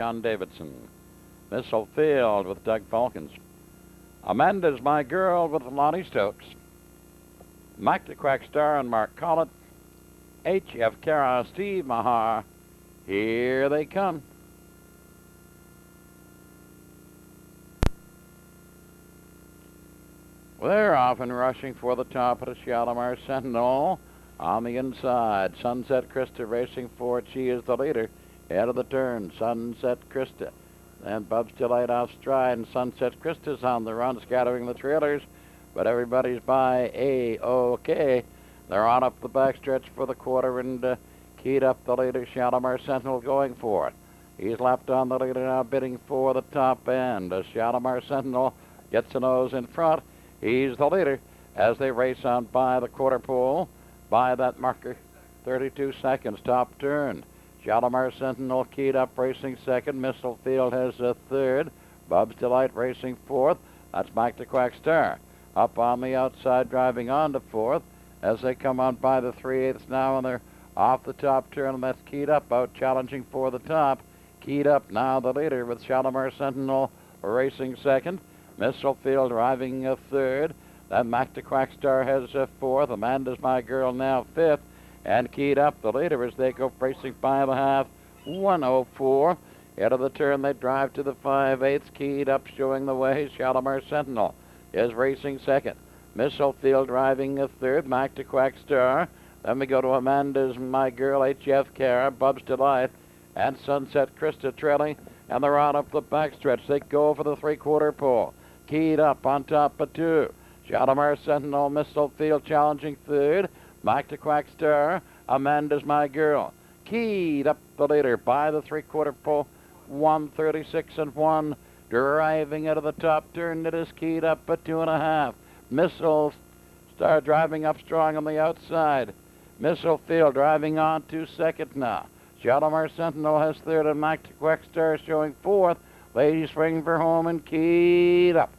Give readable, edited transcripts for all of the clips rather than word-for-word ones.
John Davidson. Missile Field with Doug Falcons. Amanda's My Girl with Lonnie Stokes. Mike the Quack Star and Mark Collett. H.F. Cara, Steve Mahar. Here they come. They're off and rushing for the top of the Shalimar Sentinel. On the inside, Sunset Krista racing forward. She is the leader. Head of the turn, Sunset Krista. Then Bub's Delight off stride, and Sunset Krista's on the run, scattering the trailers. But everybody's by A-OK. They're on up the backstretch for the quarter, and keyed up the leader, Shalimar Sentinel, going for it. He's lapped on the leader now, bidding for the top end. Shalimar Sentinel gets a nose in front. He's the leader as they race on by the quarter pole. By that marker, 32 seconds, top turn. Shalimar Sentinel keyed up, racing second. Missile Field has a third. Bub's Delight racing fourth. That's Mike the Quack Star. Up on the outside, driving on to fourth as they come on by the 3/8 now, and they're off the top turn, and that's keyed up, out challenging for the top. Keyed up now the leader with Shalimar Sentinel racing second. Missile Field driving a third. Then Mike the Quack Star has a fourth. Amanda's My Girl now fifth. And keyed up the leader as they go racing by the half. 104. Head of the turn, they drive to the 5/8. Keyed up, showing the way. Shalimar Sentinel is racing second. Missile Field driving a third. Mike the Quack Star. Then we go to Amanda's My Girl, H.F. Cara, Bub's Delight, and Sunset Krista trailing. And they're on up the backstretch. They go for the three-quarter pole. Keyed up on top of two. Shalimar Sentinel, Missile Field challenging third. Mike the Quack Star, Amanda's My Girl. Keyed up the leader by the three-quarter pole. 136 and 1. Driving out of the top turn. It is keyed up at 2.5. Missile Star driving up strong on the outside. Missile Field driving on to second now. Shalimar Sentinel has third, and Mike the Quack Star showing fourth. Ladies spring for home and keyed up.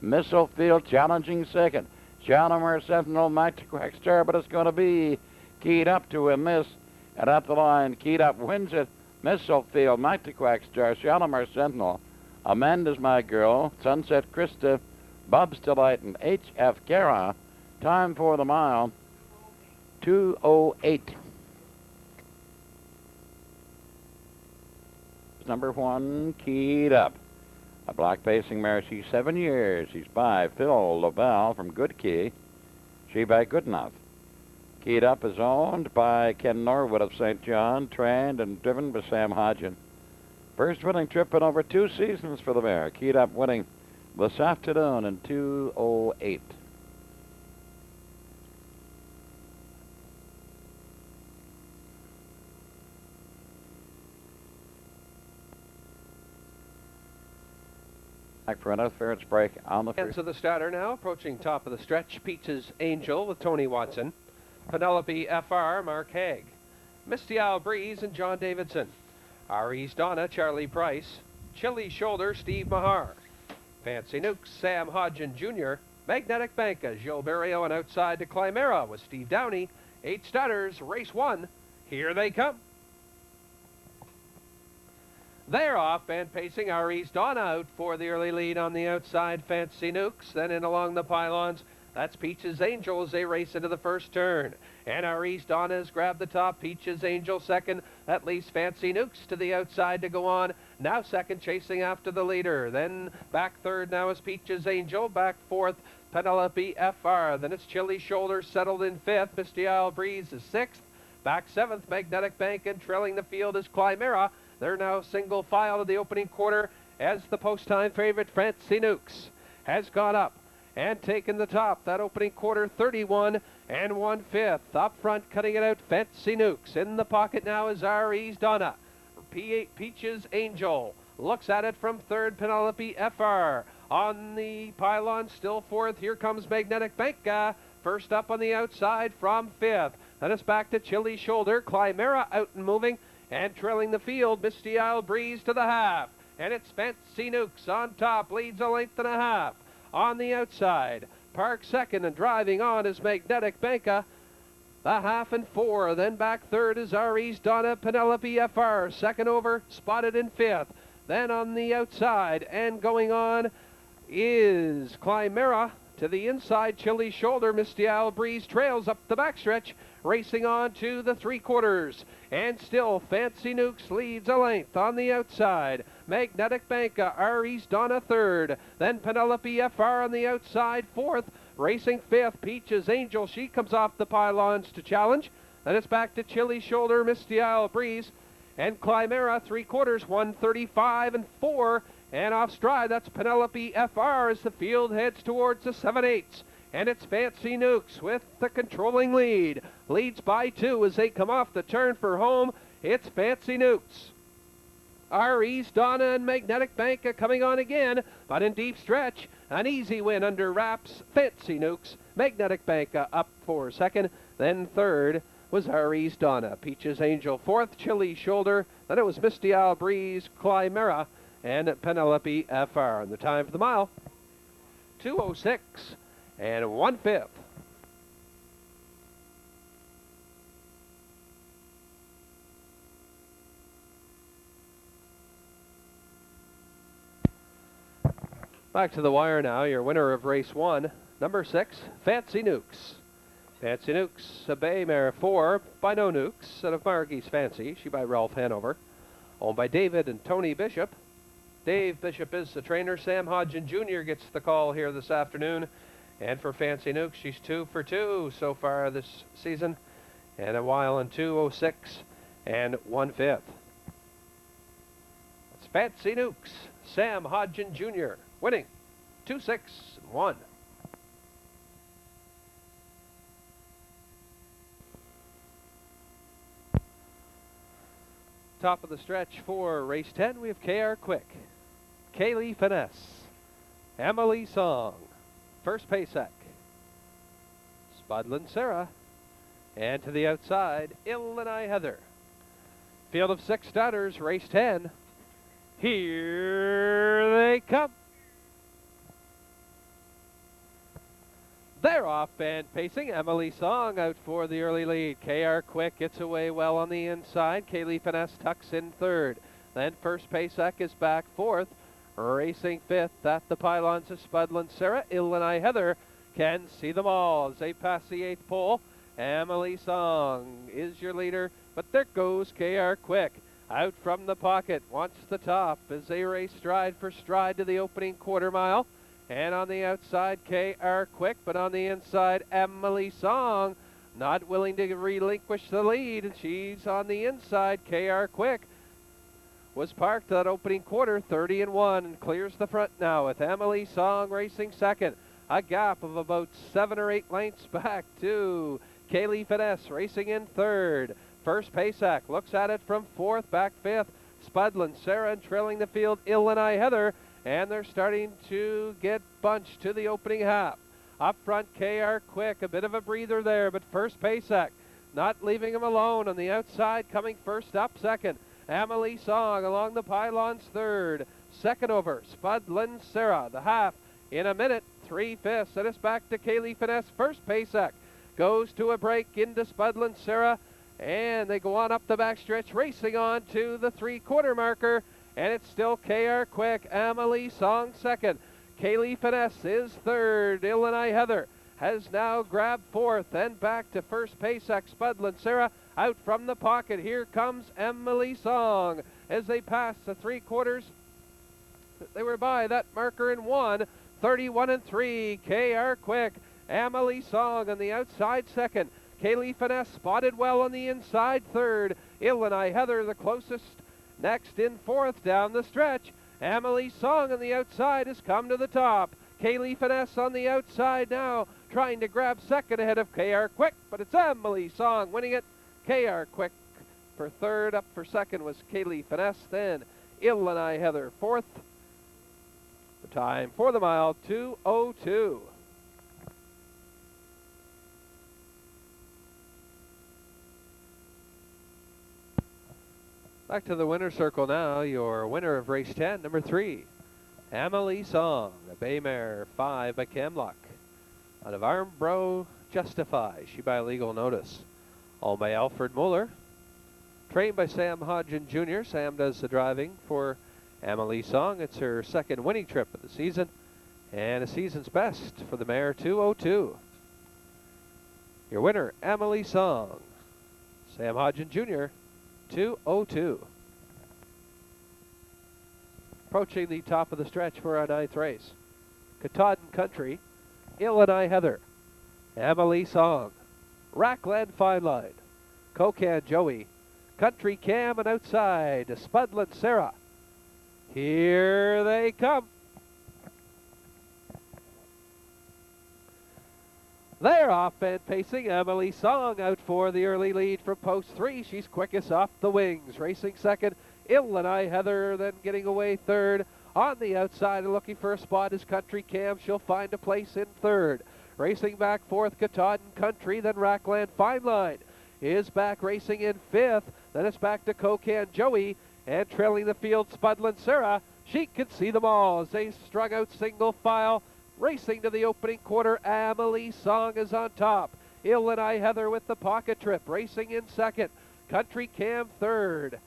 Missile Field challenging second. Shalimar Sentinel, Mike the Quack Star, but it's going to be keyed up to a miss. And at the line, keyed up wins it. Missile Field, Mike the Quack Star, Shalimar Sentinel, Amanda's My Girl, Sunset Krista, Bub's Delight, and H.F. Cara. Time for the mile, 2:08. Number one, keyed up. A black pacing mare. She's 7 years. She's by Phil Lovell from Good Key. She by Good Enough. Keyed up is owned by Ken Norwood of St. John, trained and driven by Sam Hodgin. First winning trip in over 2 seasons for the mare. Keyed up winning this afternoon in 2:08. Back for another ferret's break on the first. Hands of the starter now, approaching top of the stretch. Peaches Angel with Tony Watson. Penelope F.R., Mark Haig. Misty Isle Breeze and John Davidson. R.E.'s Donna, Charlie Price. Chili Shoulder, Steve Mahar. Fancy Nukes, Sam Hodgin Jr. Magnetic Banca, Joe Barrio, and outside to Chimera with Steve Downey. 8 starters, race 1. Here they come. They're off and pacing. R.E.'s Donna out for the early lead on the outside. Fancy Nukes. Then in along the pylons. That's Peaches Angel as they race into the first turn. And R.E.'s Donna has grabbed the top. Peaches Angel second. That leaves Fancy Nukes to the outside to go on. Now second, chasing after the leader. Then back third now is Peaches Angel. Back fourth, Penelope F.R. Then it's Chili Shoulder settled in fifth. Misty Isle Breeze is sixth. Back seventh, Magnetic Bank, and trailing the field is Chimera. They're now single file to the opening quarter as the post-time favorite Fancy Nukes has gone up and taken the top. That opening quarter, 31 and 1/5. Up front, cutting it out, Fancy Nukes. In the pocket now is R.E.'s Donna. Peaches Angel looks at it from third, Penelope F.R. On the pylon, still fourth. Here comes Magnetic Banca. First up on the outside from fifth. Then it's back to Chili Shoulder. Chimera out and moving. And trailing the field, Misty Isle Breeze to the half. And it's Fancy Nukes on top, leads a length and a half. On the outside, Park second, and driving on is Magnetic Banca. The half and 4. Then back third is R.E.'s Donna, Penelope F.R. Second over, spotted in fifth. Then on the outside and going on is Chimera. To the inside, Chili Shoulder, Misty Owl Breeze trails up the backstretch, racing on to the 3/4. And still, Fancy Nukes leads a length on the outside. Magnetic Banka, R.E.'s Donna third. Then Penelope F.R. on the outside, fourth. Racing fifth, Peaches Angel. She comes off the pylons to challenge. Then it's back to Chili Shoulder, Misty Owl Breeze. And Chimera, 3/4, 135 and 4. And off stride, that's Penelope F.R. as the field heads towards the 7/8. And it's Fancy Nukes with the controlling lead. Leads by 2 as they come off the turn for home. It's Fancy Nukes. R.E.'s Donna and Magnetic Banka coming on again, but in deep stretch. An easy win under wraps. Fancy Nukes. Magnetic Banka up for second. Then third was R.E.'s Donna. Peaches Angel fourth. Chili Shoulder. Then it was Misty Owl Breeze, Chimera, and Penelope F.R. And the time for the mile, 2:06 and 1/5. Back to the wire now, your winner of race 1, number 6, Fancy Nukes. Fancy Nukes, a bay mare 4 by No Nukes, out of Margie's Fancy, she by Ralph Hanover, owned by David and Tony Bishop. Dave Bishop is the trainer. Sam Hodgin Jr. gets the call here this afternoon. And for Fancy Nukes, she's 2 for 2 so far this season. And a while in 2:06 and 1/5. It's Fancy Nukes. Sam Hodgin Jr. winning 2-6 and 1. Top of the stretch for race 10, we have KR Quick, Kaylee Finesse, Emily Song, First Paysack, Spudlin Sarah, and to the outside, Illini Heather. Field of 6 starters, race 10. Here they come. They're off and pacing. Emily Song out for the early lead. KR Quick gets away well on the inside. Kaylee Finesse tucks in third. Then First Paysack is back fourth. Racing fifth at the pylons of Spudlin Sarah. Illini Heather can see them all as they pass the 8th pole. Emily Song is your leader, but there goes KR Quick. Out from the pocket, wants the top as they race stride for stride to the opening quarter mile. And on the outside, KR Quick, but on the inside, Emily Song, not willing to relinquish the lead, and she's on the inside. KR Quick was parked that opening quarter, 30 and 1, and clears the front now with Emily Song racing second. A gap of about 7 or 8 lengths back to Kaylee Finesse racing in third. First Paysack looks at it from fourth, back fifth. Spudlin Sarah and trailing the field, Illini Heather. And they're starting to get bunched to the opening half. Up front, KR Quick, a bit of a breather there, but First Paysack not leaving him alone. On the outside, coming first up, second. Emily Song along the pylons, third. Second over, Spudlin Sarah, the half in a minute, 3/5. And it's back to Kaylee Finesse. First Paysack goes to a break into Spudlin Sarah, and they go on up the backstretch, racing on to the 3/4 marker. And it's still KR Quick, Emily Song second. Kaylee Finesse is third. Illini Heather has now grabbed fourth. And back to First Paysack, Spudlin Sarah out from the pocket. Here comes Emily Song as they pass the 3/4. They were by that marker in 1, 31 and 3. KR Quick, Emily Song on the outside second. Kaylee Finesse spotted well on the inside third. Illini Heather the closest. Next in fourth down the stretch. Emily Song on the outside has come to the top. Kaylee Finesse on the outside now, trying to grab second ahead of KR Quick, but it's Emily Song winning it. KR Quick for third, up for second was Kaylee Finesse, then Illini Heather fourth. The time for the mile, 2:02. Back to the winner's circle now. Your winner of race 10, number 3, Emily Song, a bay mare 5 by Camlock. Out of Armbro Justify, she by legal notice. Owned by Alfred Muller. Trained by Sam Hodgin Jr. Sam does the driving for Emily Song, it's her second winning trip of the season and a season's best for the mare 202. Your winner, Emily Song. Sam Hodgen Jr., 202. Approaching the top of the stretch for our ninth race. Katahdin Country, Illinois Heather, Emily Song, Rackland Fine Line, Kokan Joey, Country Cam, and outside, Spudland Sarah. Here they come. They're off and pacing. Emily Song out for the early lead from post 3. She's quickest off the wings. Racing second, Illinois Heather, then getting away third. On the outside and looking for a spot is Country Cam. She'll find a place in third. Racing back fourth, Katahdin Country, then Rackland Fine Line is back racing in fifth. Then it's back to Kokan Joey, and trailing the field, Spudland Sarah. She can see them all as they strung out single file. Racing to the opening quarter, Emily Song is on top. Illinois Heather with the pocket trip, racing in second. Country Cam third.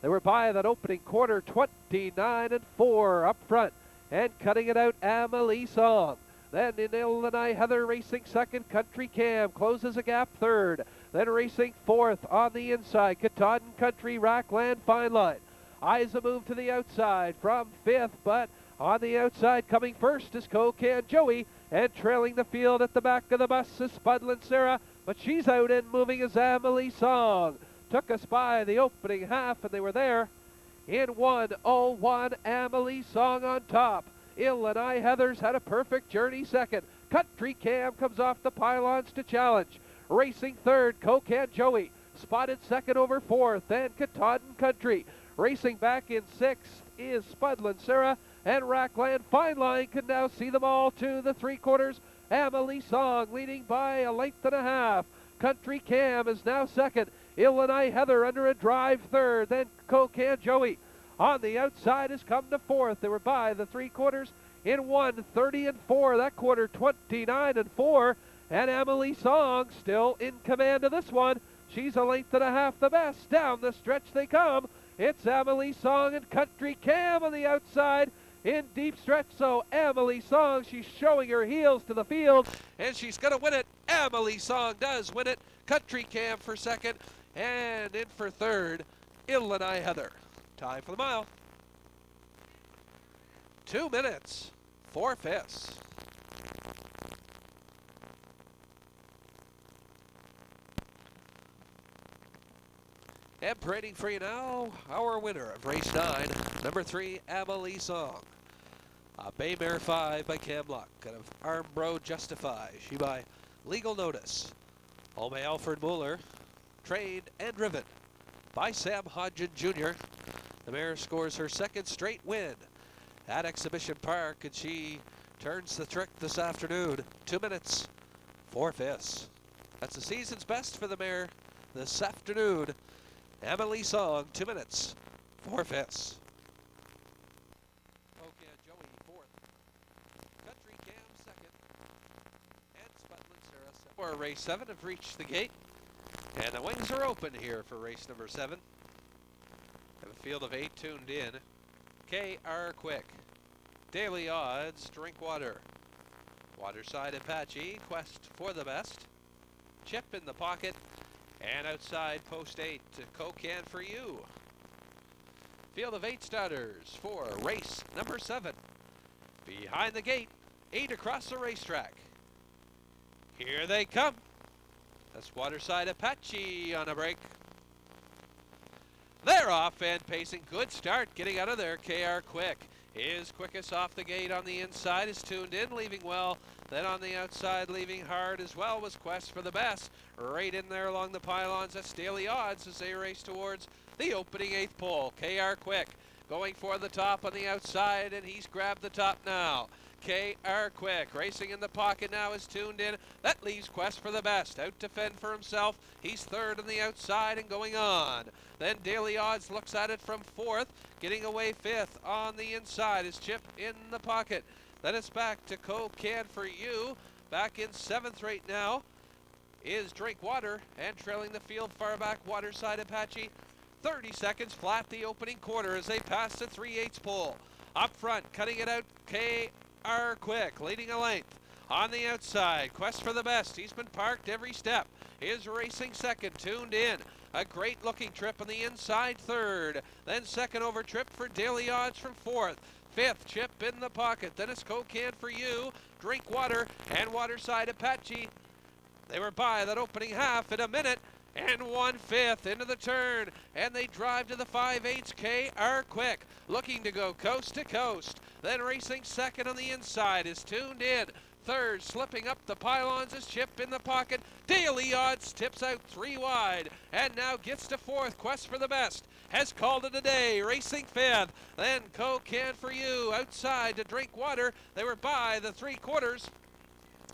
They were by that opening quarter, 29-4 up front. And cutting it out, Emily Song. Then in Illinois Heather racing second, Country Cam closes a gap third. Then racing fourth on the inside, Katahdin Country, Rackland Fine Line. Eyes a move to the outside from fifth, but on the outside coming first is Kokan Joey, and trailing the field at the back of the bus is Spudland Sarah, but she's out and moving as Emily Song. Took us by the opening half, and they were there in 1:01. Emily Song on top. Illinois Heather's had a perfect journey second. Country Cam comes off the pylons to challenge. Racing third, Kokan Joey. Spotted second over fourth, and Katahdin Country. Racing back in sixth is Spudland Sarah, and Rackland Fine Line can now see them all to the three-quarters. Emily Song leading by a length and a half. Country Cam is now second. Illinois Heather under a drive third, then Kokan Joey. On the outside has come to fourth. They were by the three-quarters in 1:30-4. That quarter 29-4. And Emily Song still in command of this one. She's a length and a half the best. Down the stretch they come. It's Emily Song and Country Cam on the outside in deep stretch. So Emily Song, she's showing her heels to the field, and she's going to win it. Emily Song does win it. Country Cam for second, and in for third, Illinois Heather. Time for the mile. 2 minutes, 4/5. And parading for you now, our winner of race 9, number 3, Emily Song. Bay Mare 5 by Cam Luck, and of Armbro Justify, she by Legal Notice. Home Alfred Mueller, trained and driven by Sam Hodgen Jr. The mare scores her second straight win at Exhibition Park, and she turns the trick this afternoon. 2 minutes, 4/5. That's the season's best for the mare this afternoon. Emily Song, 2 minutes, 4/5. Kokan Joey, fourth. Country Cam, second. And Spudland Sarah, seventh. For race 7 have reached the gate. And the wings are open here for race number 7. Have a field of 8 tuned in. KR Quick. Daily Odds, Drinkwater. Waterside Apache, Quest for the Best. Chip in the Pocket. And outside post 8 to Kokan for You. Field of 8 starters for race number 7. Behind the gate, 8 across the racetrack. Here they come. That's Waterside Apache on a break. They're off and pacing. Good start getting out of there. KR Quick is quickest off the gate on the inside, is tuned in, leaving well. Then on the outside, leaving hard as well, was Quest for the Best. Right in there along the pylons, that's Daily Odds as they race towards the opening 8th pole. KR Quick going for the top on the outside, and he's grabbed the top now. KR Quick racing in the pocket now, is tuned in. That leaves Quest for the Best out to fend for himself. He's third on the outside and going on. Then Daily Odds looks at it from 4th, getting away 5th on the inside is Chip in the pocket. Then it's back to Kokan for You. Back in 7th right now is Drinkwater, and trailing the field far back, Waterside Apache. 30 seconds flat the opening quarter as they pass the 3/8 pole. Up front, cutting it out, KR Quick, leading a length. On the outside, Quest for the Best. He's been parked every step. Is racing second, tuned in. A great looking trip on the inside third. Then second over trip for Daily Odds from fourth. Fifth, Chip in the pocket. Then it's Cocan for You, Drink Water, and Waterside Apache. They were by that opening half in a minute and 1/5 into the turn, and they drive to the 5/8 KR Quick, looking to go coast to coast. Then racing second on the inside is tuned in. Third, slipping up the pylons is Chip in the pocket. Daily Odds tips out 3 wide and now gets to fourth. Quest for the Best has called it a day, racing fifth. Then Cocan for You outside to Drink Water. They were by the 3/4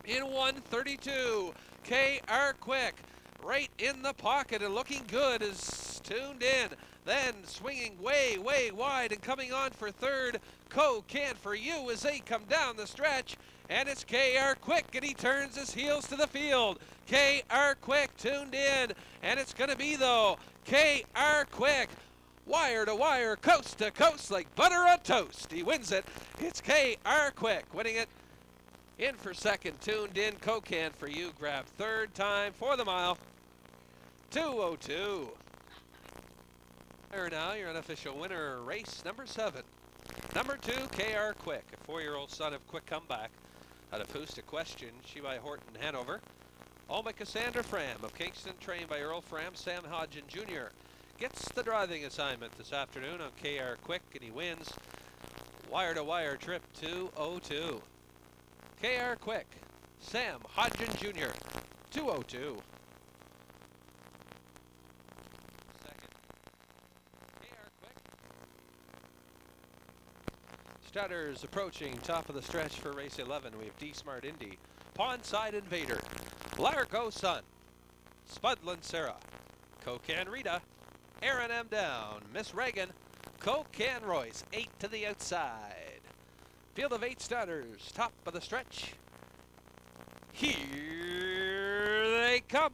in 1:32. KR Quick right in the pocket and looking good is tuned in. Then swinging way wide and coming on for third. Cocan for You as they come down the stretch. And it's KR Quick, and he turns his heels to the field. KR Quick tuned in, and it's going to be, though, KR Quick, wire to wire, coast to coast, like butter on toast. He wins it. It's KR Quick winning it. In for second, tuned in, Cocan for You, grab third time for the mile. 2:02. There now, your unofficial winner, race number 7. Number 2, KR Quick, a 4-year-old son of Quick Comeback. Out of Who's to Question, she by Horton, Hanover. Alma Cassandra Fram of Kingston, trained by Earl Fram. Sam Hodgin Jr. gets the driving assignment this afternoon on KR Quick, and he wins. Wire-to-wire trip 2:02. KR Quick, Sam Hodgin Jr., 2:02. Second, KR Quick. Starters approaching top of the stretch for race 11. We have D Smart Indy, Pondside Invader, Largo Sun, Spudland Sarah, Cocan Rita, Aaron M. Down, Miss Reagan, Cocan Royce, 8 to the outside. Field of 8 starters, top of the stretch. Here they come.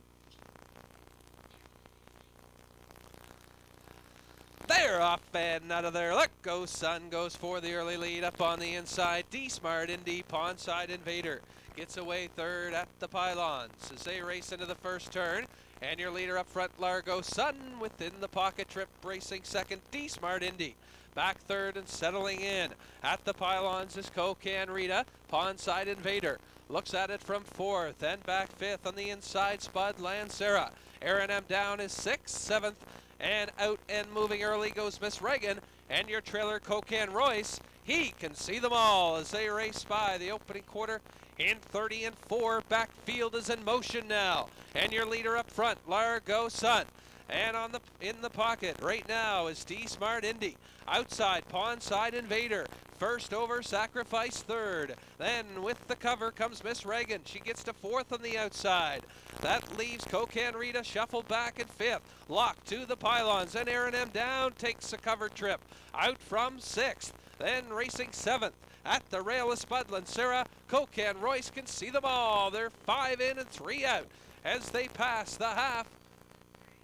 They're off and out of there. Let go Sun goes for the early lead up on the inside. D Smart Indy, Pondside Invader gets away third at the pylons as they race into the first turn. And your leader up front, Largo Sun, within the pocket trip, racing second, D Smart Indy. Back third and settling in at the pylons is Cocan Rita, Pondside Invader. Looks at it from fourth and back fifth on the inside, Spud Lancera. Aaron M. Down is sixth, seventh, and out and moving early goes Miss Reagan. And your trailer, Cocan Royce, he can see them all as they race by the opening quarter in 30 and 4. Backfield is in motion now. And your leader up front, Largo Sun. And in the pocket right now is D Smart Indy. Outside, Pondside Invader. First over, Sacrifice third. Then with the cover comes Miss Reagan. She gets to fourth on the outside. That leaves Cocan Rita shuffled back in fifth. Locked to the pylons. And Aaron M. Down takes a cover trip. Out from sixth. Then racing seventh. At the rail is Spudland Sarah. Cocan Royce can see them all. They're 5 in and 3 out as they pass the half.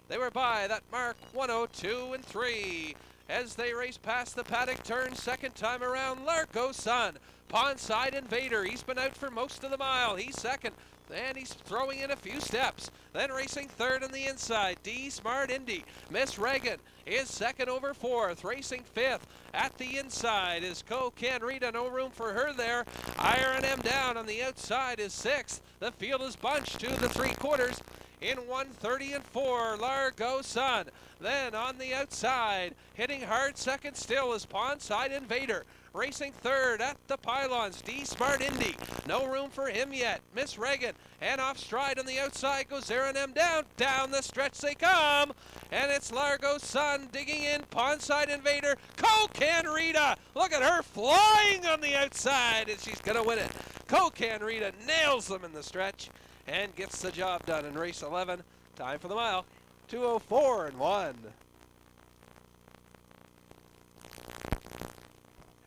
They were by that mark, 1:02 and 3. As they race past the paddock turn second time around, Largo Sun, Pondside Invader. He's been out for most of the mile. He's second, and he's throwing in a few steps. Then racing third on the inside, D Smart Indy. Miss Reagan is second over fourth. Racing fifth at the inside is Cocan Rita. No room for her there. Iron M. Down on the outside is sixth. The field is bunched to the 3/4. In 1:30 and 4, Largo Sun. Then on the outside, hitting hard second still is Pondside Invader. Racing third at the pylons, D Smart Indy. No room for him yet. Miss Reagan, and off stride on the outside goes Aaron M. Down. Down the stretch they come. And it's Largo Sun digging in, Pondside Invader. Cocan Rita, look at her flying on the outside, and she's going to win it. Cocan Rita nails them in the stretch and gets the job done in race 11. Time for the mile, 2:04 and 1.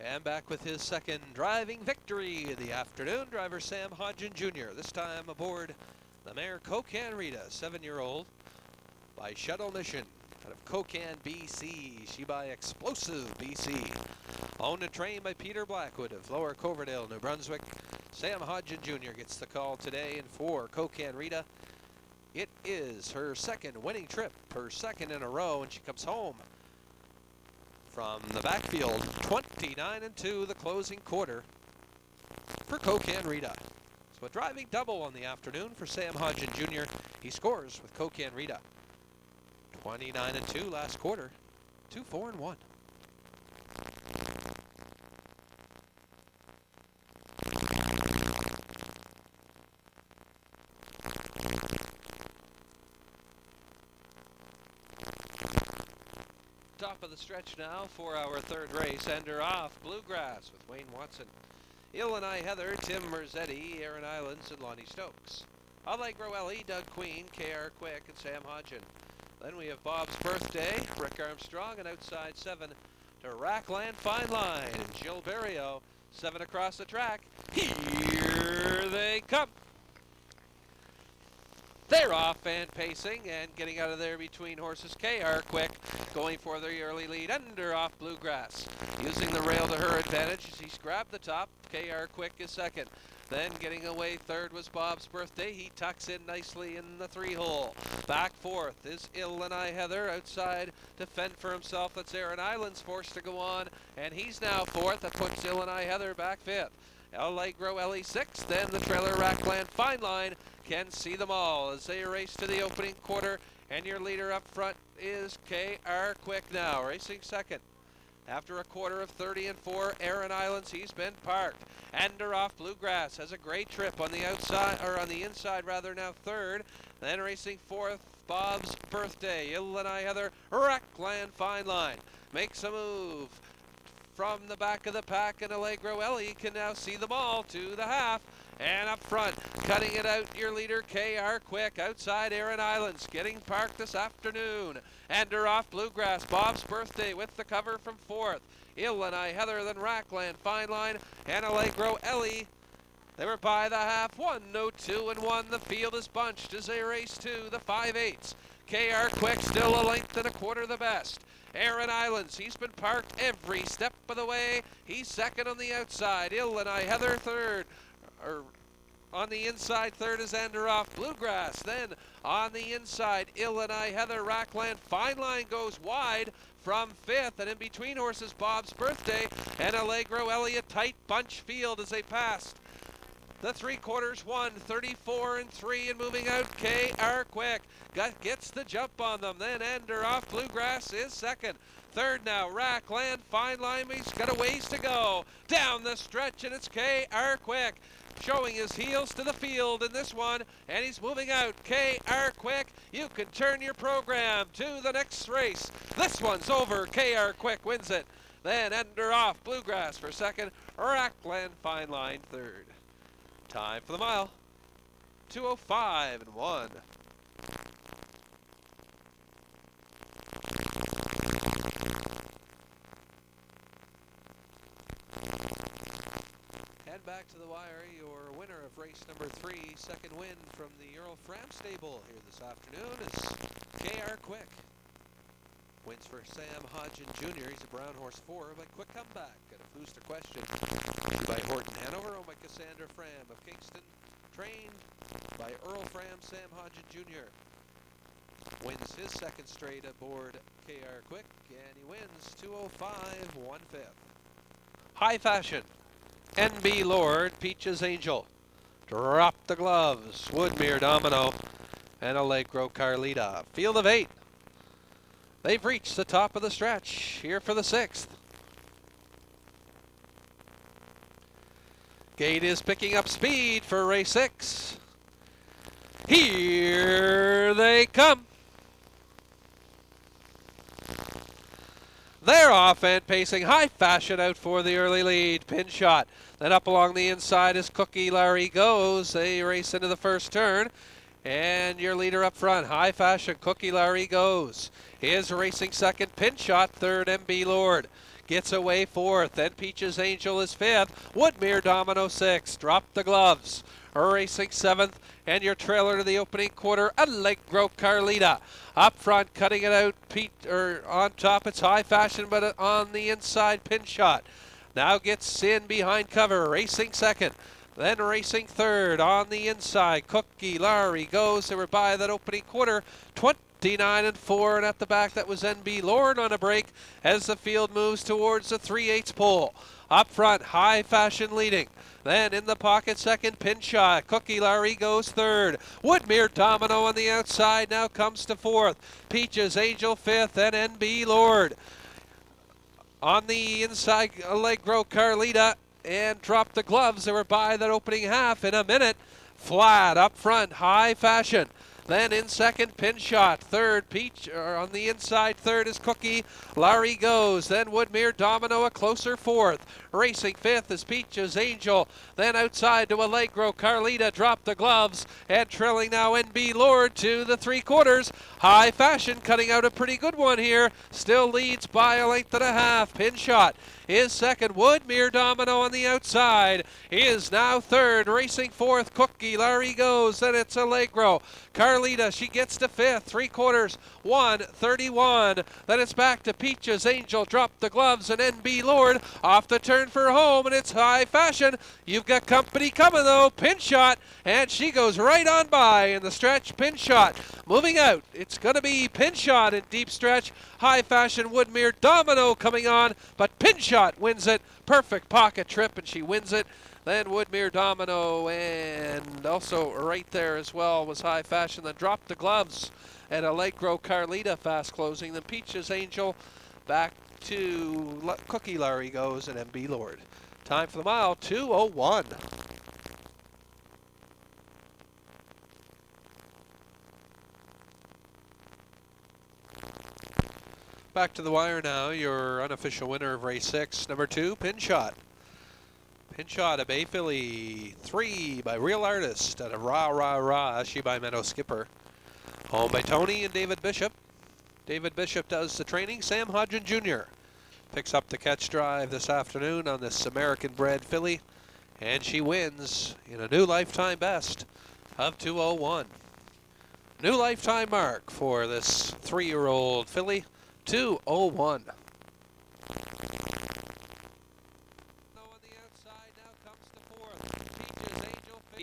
And back with his second driving victory of the afternoon, driver Sam Hodgin Jr. This time aboard the mare Cocan Rita, 7-year-old, by Shuttle Mission out of Kokan BC. She by Explosive BC. Owned and trained by Peter Blackwood of Lower Coverdale, New Brunswick. Sam Hodgin Jr. gets the call today, and for Kokan Rita, it is her second winning trip, her second in a row, and she comes home from the backfield, 29-2, the closing quarter for Kokan Rita. So a driving double on the afternoon for Sam Hodgin Jr. He scores with Kokan Rita. 29-2 last quarter, 2-4-1. Top of the stretch now for our third race. Ender off, Bluegrass with Wayne Watson. Illini Heather, Tim Merzetti, Aaron Islands, and Lonnie Stokes. Allegro Ellie, Doug Queen, KR Quick, and Sam Hodgin. Then we have Bob's Birthday, Rick Armstrong, and outside 7 to Rackland Fine Line. And Jill Barrio, 7 across the track. Here they come. They're off and pacing and getting out of there between horses. KR Quick going for the early lead. Under off Bluegrass. Using the rail to her advantage as he's grabbed the top. KR Quick is second. Then getting away third was Bob's Birthday. He tucks in nicely in the 3-hole. Back fourth is Illini Heather outside to fend for himself. That's Aaron Islands forced to go on, and he's now fourth. That puts Illini Heather back fifth. Allegro Ellie sixth. Then the trailer Rackland Fine Line can see them all as they race to the opening quarter, and your leader up front is KR Quick now, racing second. After a quarter of 30-4, Aaron Islands, he's been parked. Ender off Bluegrass has a great trip on the outside, or on the inside rather, now third. Then racing fourth, Bob's Birthday. Illini Heather, Rackland Fine Line makes a move from the back of the pack, and Allegro Ellie can now see them all to the half. And up front, cutting it out, your leader, KR Quick. Outside, Aaron Islands, getting parked this afternoon. Ender off Bluegrass, Bob's Birthday with the cover from fourth. Illini Heather, then Rackland Fine Line, and Allegro Ellie. They were by the half, 1:02-1. The field is bunched as they race to the 5/8. KR Quick still a length and a quarter the best. Aaron Islands, he's been parked every step of the way. He's second on the outside. Illini Heather third. On the inside, third is Ender off Bluegrass. Then on the inside, Illini Heather, Rackland Fine Line goes wide from fifth, and in between horses, Bob's Birthday and Allegro Ellie. A tight bunch field as they passed the 3/4, 1:34-3, and moving out, KR Quick gets the jump on them. Then Ender off Bluegrass is second. Third now, Rackland Fine Line. He's got a ways to go down the stretch, and it's KR Quick showing his heels to the field in this one, and he's moving out. KR Quick, you can turn your program to the next race. This one's over. KR Quick wins it. Then Ender off Bluegrass for second, Rackland Fine Line third. Time for the mile, 2:05-1. Head back to the wire, your winner of race number 3, second win from the Earl Fram stable here this afternoon is KR Quick. Wins for Sam Hodgin Jr. He's a brown horse 4 by quick comeback and a booster question. By Horton Hanover, owned by Cassandra Fram of Kingston. Trained by Earl Fram, Sam Hodgin Jr. Wins his second straight aboard KR Quick, and he wins 2:05-1/5. High Fashion, NB Lord, Peaches Angel. Drop the Gloves, Woodmere Domino, and Allegro Carlita. Field of 8. They've reached the top of the stretch here for the 6th. Gate is picking up speed for race 6. Here they come. They're off and pacing. High Fashion out for the early lead. Pin shot. Then up along the inside as Cookie Larry goes. They race into the first turn. And your leader up front, High Fashion, Cookie Larry goes. Is racing second. Pin shot third, MB Lord. Gets away fourth. Then Peaches Angel is fifth. Woodmere Domino sixth. Drop the Gloves. racing 7th, and your trailer to the opening quarter, Allegro Carlita. Up front, cutting it out, on top, it's High Fashion, but on the inside, Pin Shot. Now gets in behind cover, racing 2nd. Then racing 3rd on the inside, Cookie Larry goes. They were by that opening quarter, 29 and 4, and at the back that was NB Lord on a break as the field moves towards the 3/8 pole. Up front, High Fashion leading. Then in the pocket, 2nd, Pin Shot. Cookie Larry goes 3rd. Woodmere Domino on the outside now comes to 4th. Peaches Angel 5th, and NB Lord. On the inside, Allegro Carlita, and dropped the gloves. They were by that opening half in a minute. Flat up front, High Fashion. Then in 2nd, Pin Shot. 3rd, on the inside, 3rd is Cookie. Larry goes. Then Woodmere Domino a closer 4th. Racing 5th is Peaches Angel. Then outside to Allegro Carlita, dropped the gloves. And trailing now NB Lord to the 3/4. High Fashion cutting out a pretty good one here. Still leads by a length and a half. Pin Shot is 2nd. Woodmere Domino on the outside is now 3rd. Racing 4th, Cookie Larry goes. Then it's Allegro Carlita, she gets to 5th, 3/4, 1:31. Then it's back to Peaches Angel, dropped the gloves, and NB Lord off the turn for home, and it's High Fashion. You've got company coming though, Pin Shot, and she goes right on by in the stretch. Pin Shot moving out. It's going to be Pin Shot in deep stretch. High Fashion, Woodmere Domino coming on, but Pin Shot wins it. Perfect pocket trip, and she wins it. Then Woodmere Domino, and also right there as well was High Fashion. Then dropped the gloves, and Allegro Carlita fast closing. Then Peaches Angel back to Cookie Larry goes, and NB Lord. Time for the mile, 2:01. Back to the wire now, your unofficial winner of race 6, number 2, Pin Shot. Pin Shot, a Bay Filly, 3 by Real Artist, and a Rah Rah Rah, she by Meadow Skipper. Home by Tony and David Bishop. David Bishop does the training. Sam Hodgen Jr. picks up the catch drive this afternoon on this American-bred filly, and she wins in a new lifetime best of 2:01. New lifetime mark for this 3-year-old filly, 2:01.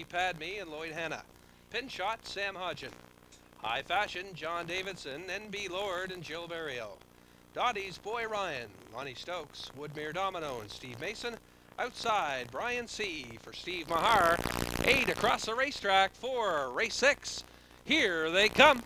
Padme and Lloyd Hanna. Pin Shot, Sam Hodgen. High Fashion, John Davidson, NB Lord, and Jill Barrio. Dottie's Boy Ryan, Lonnie Stokes, Woodmere Domino, and Steve Mason. Outside, Brian C. for Steve Mahar. 8 across the racetrack for race 6. Here they come.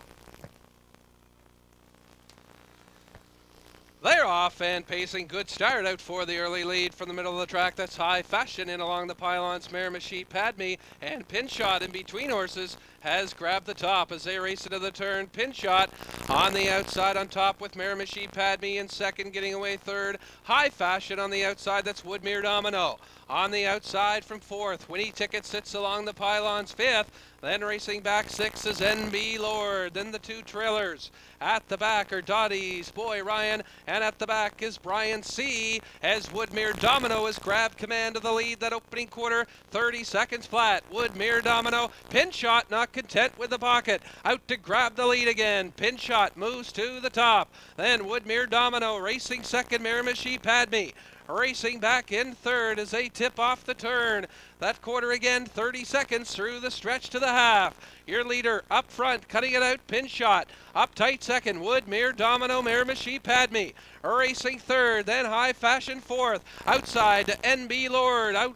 They're off and pacing. Good start out for the early lead from the middle of the track. That's High Fashion in along the pylons. Miramichi Padme, and Pin Shot in between horses has grabbed the top as they race into the turn. Pin Shot on the outside on top with Miramichi Padme in 2nd, getting away 3rd. High Fashion on the outside. That's Woodmere Domino. On the outside from 4th, Winnie Ticket sits along the pylons 5th. Then racing back 6 is NB Lord. Then the 2 trailers. At the back are Dottie's Boy Ryan, and at the back is Brian C. as Woodmere Domino has grabbed command of the lead that opening quarter. 30 seconds flat. Woodmere Domino. Pin Shot not content with the pocket. Out to grab the lead again. Pin Shot moves to the top. Then Woodmere Domino racing 2nd. Miramichi Padme. Racing back in 3rd as they tip off the turn. That quarter again, 30 seconds through the stretch to the half. Your leader up front, cutting it out, Pin Shot. Up tight 2nd, Woodmere Domino, Miramichi Padme. Racing 3rd, then High Fashion 4th. Outside to NB Lord, out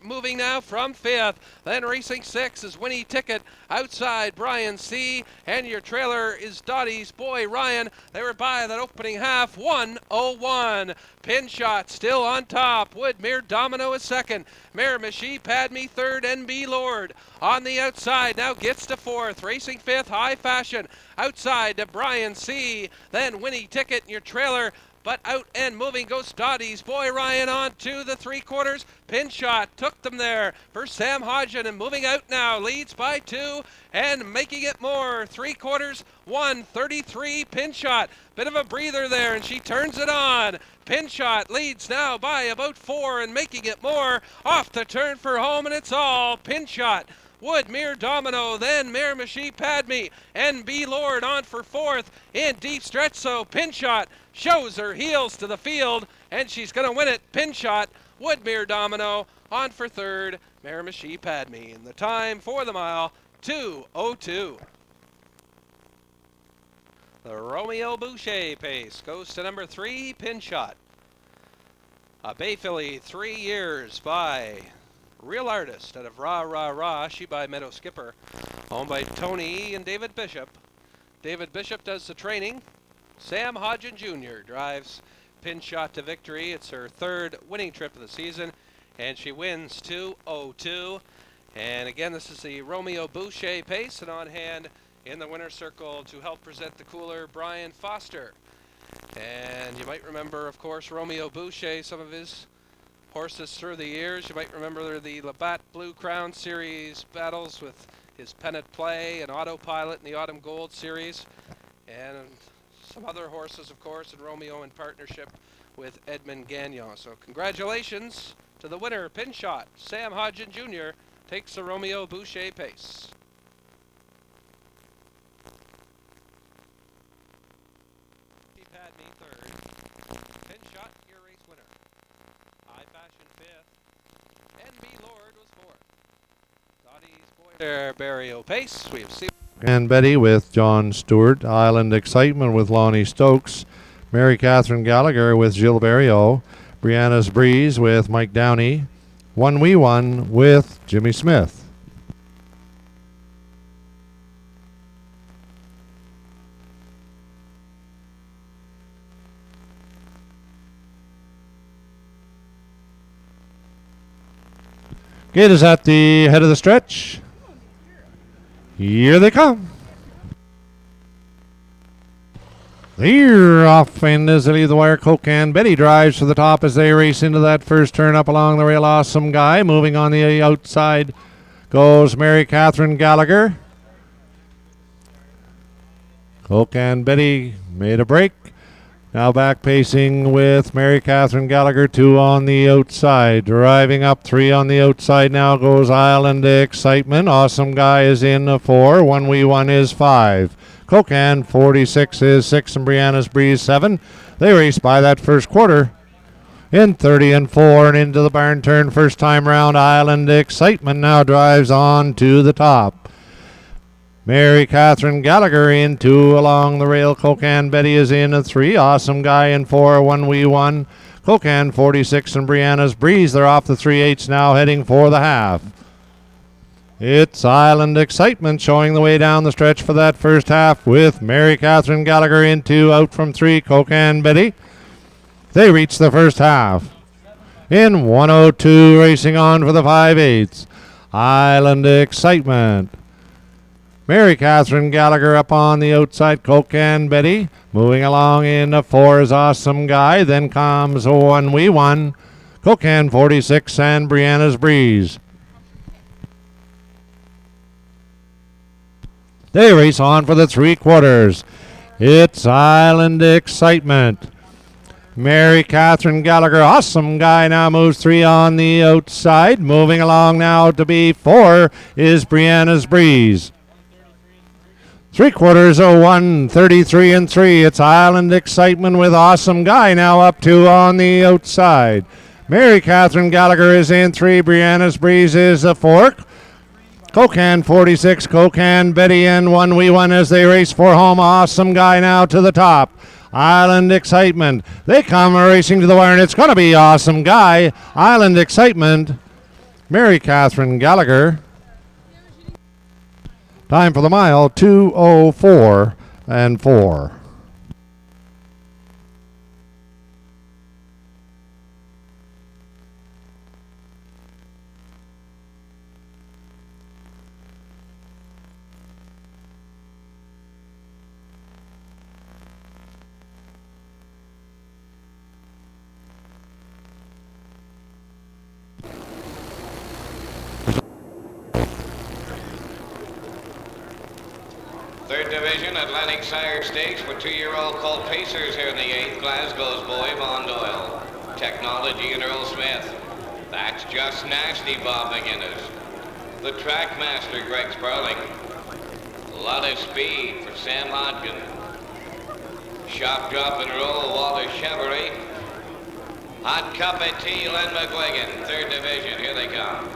moving now from 5th. Then racing 6 is Winnie Ticket. Outside Brian C. And your trailer is Dottie's Boy Ryan. They were by that opening half. 1:01. Pin Shot still on top. Woodmere Domino is 2nd. Miramichi Padme 3rd. NB Lord on the outside now gets to 4th. Racing 5th, High Fashion. Outside to Brian C. Then Winnie Ticket and your trailer but out and moving goes Dottie's Boy Ryan on to the 3/4. Pin shot took them there for Sam Hodgen, and moving out now, leads by 2 and making it more. 3/4, 1:33 pin shot. Bit of a breather there, and she turns it on. Pin shot leads now by about 4 and making it more. Off the turn for home, and it's all pin shot. Wood, Mere Domino, then Miramichi Padme, and B Lord on for 4th in deep stretch. So pin shot shows her heels to the field, and she's going to win it. Pin shot, Wood, Mere Domino on for 3rd, Miramichi Padme. And the time for the mile, 2:02. The Romeo Boucher pace goes to number 3, Pin Shot. A Bay filly, 3 years by Real Artist out of Rah Rah Rah, she by Meadow Skipper, owned by Tony and David Bishop. David Bishop does the training. Sam Hodgen Jr. drives Pin Shot to victory. It's her 3rd winning trip of the season, and she wins 2:02. And again, this is the Romeo Boucher pace, and on hand in the winner's circle to help present the cooler, Brian Foster. And you might remember, of course, Romeo Boucher, some of his horses through the years. You might remember the Labatt Blue Crown Series battles with his Pennant Play and Autopilot in the Autumn Gold Series, and some other horses, of course, and Romeo in partnership with Edmond Gagnon. So congratulations to the winner, Pin Shot. Sam Hodgen Jr. takes the Romeo Boucher pace. Padme 3rd. Pin Shot, your race winner. High Fashion 5th. And B Lord was 4th. Dottie's Boy there, Barrio pace. We've seen. And Betty with John Stewart. Island Excitement with Lonnie Stokes. Mary Catherine Gallagher with Gilles Barrio. Brianna's Breeze with Mike Downey. One We Won with Jimmy Smith. Gate is at the head of the stretch. Here they come. They're off, and as they leave the wire, Coke and Betty drives to the top as they race into that first turn up along the rail. Awesome Guy. Moving on the outside goes Mary Catherine Gallagher. Coke and Betty made a break. Now back pacing with Mary Catherine Gallagher, 2 on the outside. Driving up 3 on the outside now goes Island Excitement. Awesome Guy is in 4. One We Won is 5. Cocan 46 is 6 and Brianna's Breeze 7. They race by that first quarter in 30 and 4 and into the barn turn first time round. Island Excitement now drives on to the top. Mary Catherine Gallagher in 2 along the rail. Cocan Betty is in 3. Awesome Guy in 4. One We Won. Cocan 46 and Brianna's Breeze. They're off the 3/8 now, heading for the half. It's Island Excitement showing the way down the stretch for that first half with Mary Catherine Gallagher in 2, out from 3, Cocan Betty. They reach the first half in 1:02, racing on for the 5/8. Island Excitement. Mary Catherine Gallagher up on the outside, Cocan Betty. Moving along in 4 is Awesome Guy. Then comes One We Won. Cocan 46 and Brianna's Breeze. They race on for the 3/4. It's Island Excitement. Mary Catherine Gallagher, Awesome Guy now moves 3 on the outside. Moving along now to be 4 is Brianna's Breeze. 3/4 of 1:33 and 3. It's Island Excitement with Awesome Guy now up 2 on the outside. Mary Catherine Gallagher is in 3. Brianna's Breeze is a 4. Cocan 46, Cocan Betty and One We Won as they race for home. Awesome Guy now to the top. Island Excitement. They come racing to the wire, and it's going to be Awesome Guy. Island Excitement. Mary Catherine Gallagher. Time for the mile, 2:04 and 4. Third division Atlantic Sire Stakes for 2-year-old colt pacers here in the 8th. Glasgow's Boy, Von Doyle. Technology and Earl Smith. That's Just Nasty, Bob McGinnis. The Track Master, Greg Sparling. A lot of speed for Sam Hodgkin. Shop, Drop, and Roll, Walter Chevery. Hot Cup of Tea, Len McGuigan. Third division, here they come.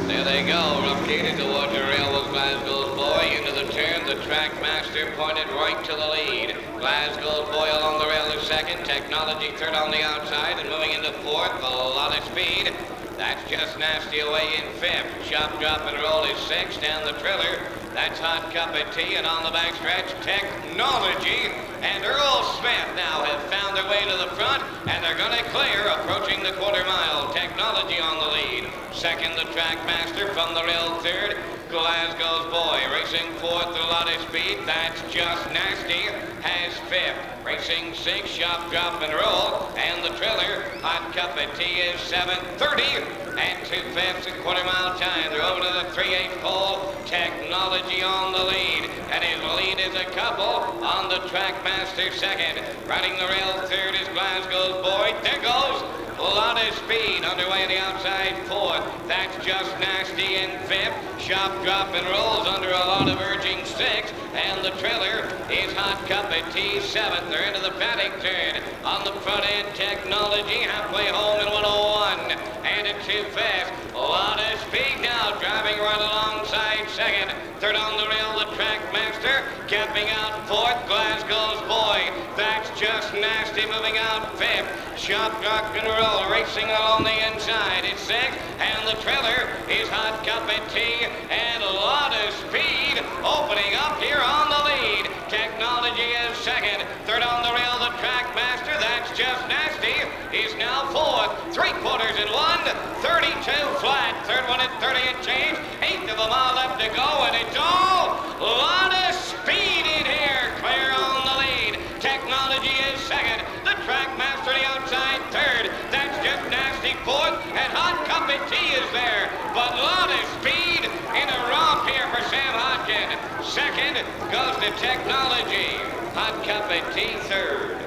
There they go, rough gated towards the rail was Glasgow's Boy. Into the turn, the Track Master pointed right to the lead. Glasgow's Boy along the rail is second. Technology third on the outside and moving into fourth. A lot of speed. That's Just Nasty away in fifth. Shop, Drop, and Roll is sixth. Down the trailer. That's Hot Cup of Tea, and on the backstretch, Technology and Earl Smith now have found their way to the front, and they're going to clear, approaching the quarter mile. Technology on the lead. Second, the Track Master from the rail. Third, Glasgow's Boy. Racing fourth, a lot of speed. That's Just Nasty has fifth. Racing six, Shop, Drop, and Roll, and the trailer, Hot Cup of Tea is 7:30 and 2/5 a quarter mile time. They're over to the 3/8 pole. Technology on the lead, and his lead is a couple on the Track Master second. Riding the rail third is Glasgow's Boy. There goes a lot of speed underway on the outside fourth. That's Just Nasty in fifth. Shop, Drop, and Rolls under a lot of urging sixth, and the trailer is Hot Cup of Tea seventh. They're into the paddock turn. On the front end, Technology halfway home in 101, and it's too fast. A lot of speed now, driving right alongside second. Third on the rail, the Track Master. Capping out fourth, Glasgow's Boy. That's Just Nasty moving out fifth. Shop, Drop, and Roll racing along the inside. It's sixth, and the trailer is Hot Cup of Tea, and a lot of speed opening up here on the lead. Technology is second. Third on the rail, the Track Master. That's Just Nasty. Is now fourth. 3/4 and 1. 32 flat. Third one at 30 and change. 1/8 of a mile left to go, and it's all a lot of speed in here. Clear on the lead. Technology is second. The Track Master the outside third. That's Just Nasty fourth, and Hot Cup of Tea is there. But a lot of speed in a romp here for Sam Hodgkin. Second goes to Technology. Hot Cup of Tea third.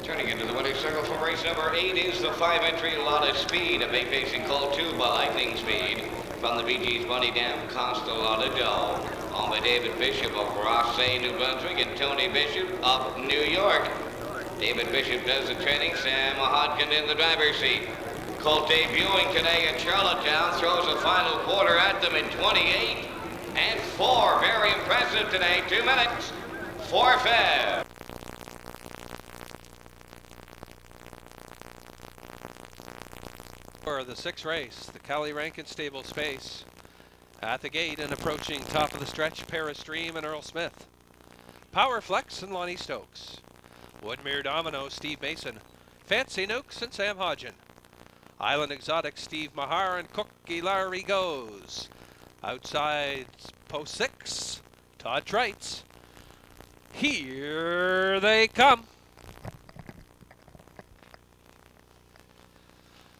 Turning into the winner's circle for race number 8 is the 5-entry Lot of Speed, a bay pacing called 2 by Lightning Speed. From the Bee Gees' Bunny Dam, cost a lot of dough. Owned by David Bishop of Rothsay, New Brunswick, and Tony Bishop of New York. David Bishop does the training, Sam Hodgkin in the driver's seat. Colt debuting today in Charlottetown, throws a final quarter at them in 28 and 4. Very impressive today, 2 minutes, 4/5. For the 6th race, the Kelly Rankin Stable Space. At the gate and approaching top of the stretch, Paris Dream and Earl Smith. Power Flex and Lonnie Stokes. Woodmere Domino, Steve Mason. Fancy Nukes and Sam Hodgkin. Island Exotic, Steve Mahar and Cookie Larry Goes. Outside post 6, Todd Trites. Here they come.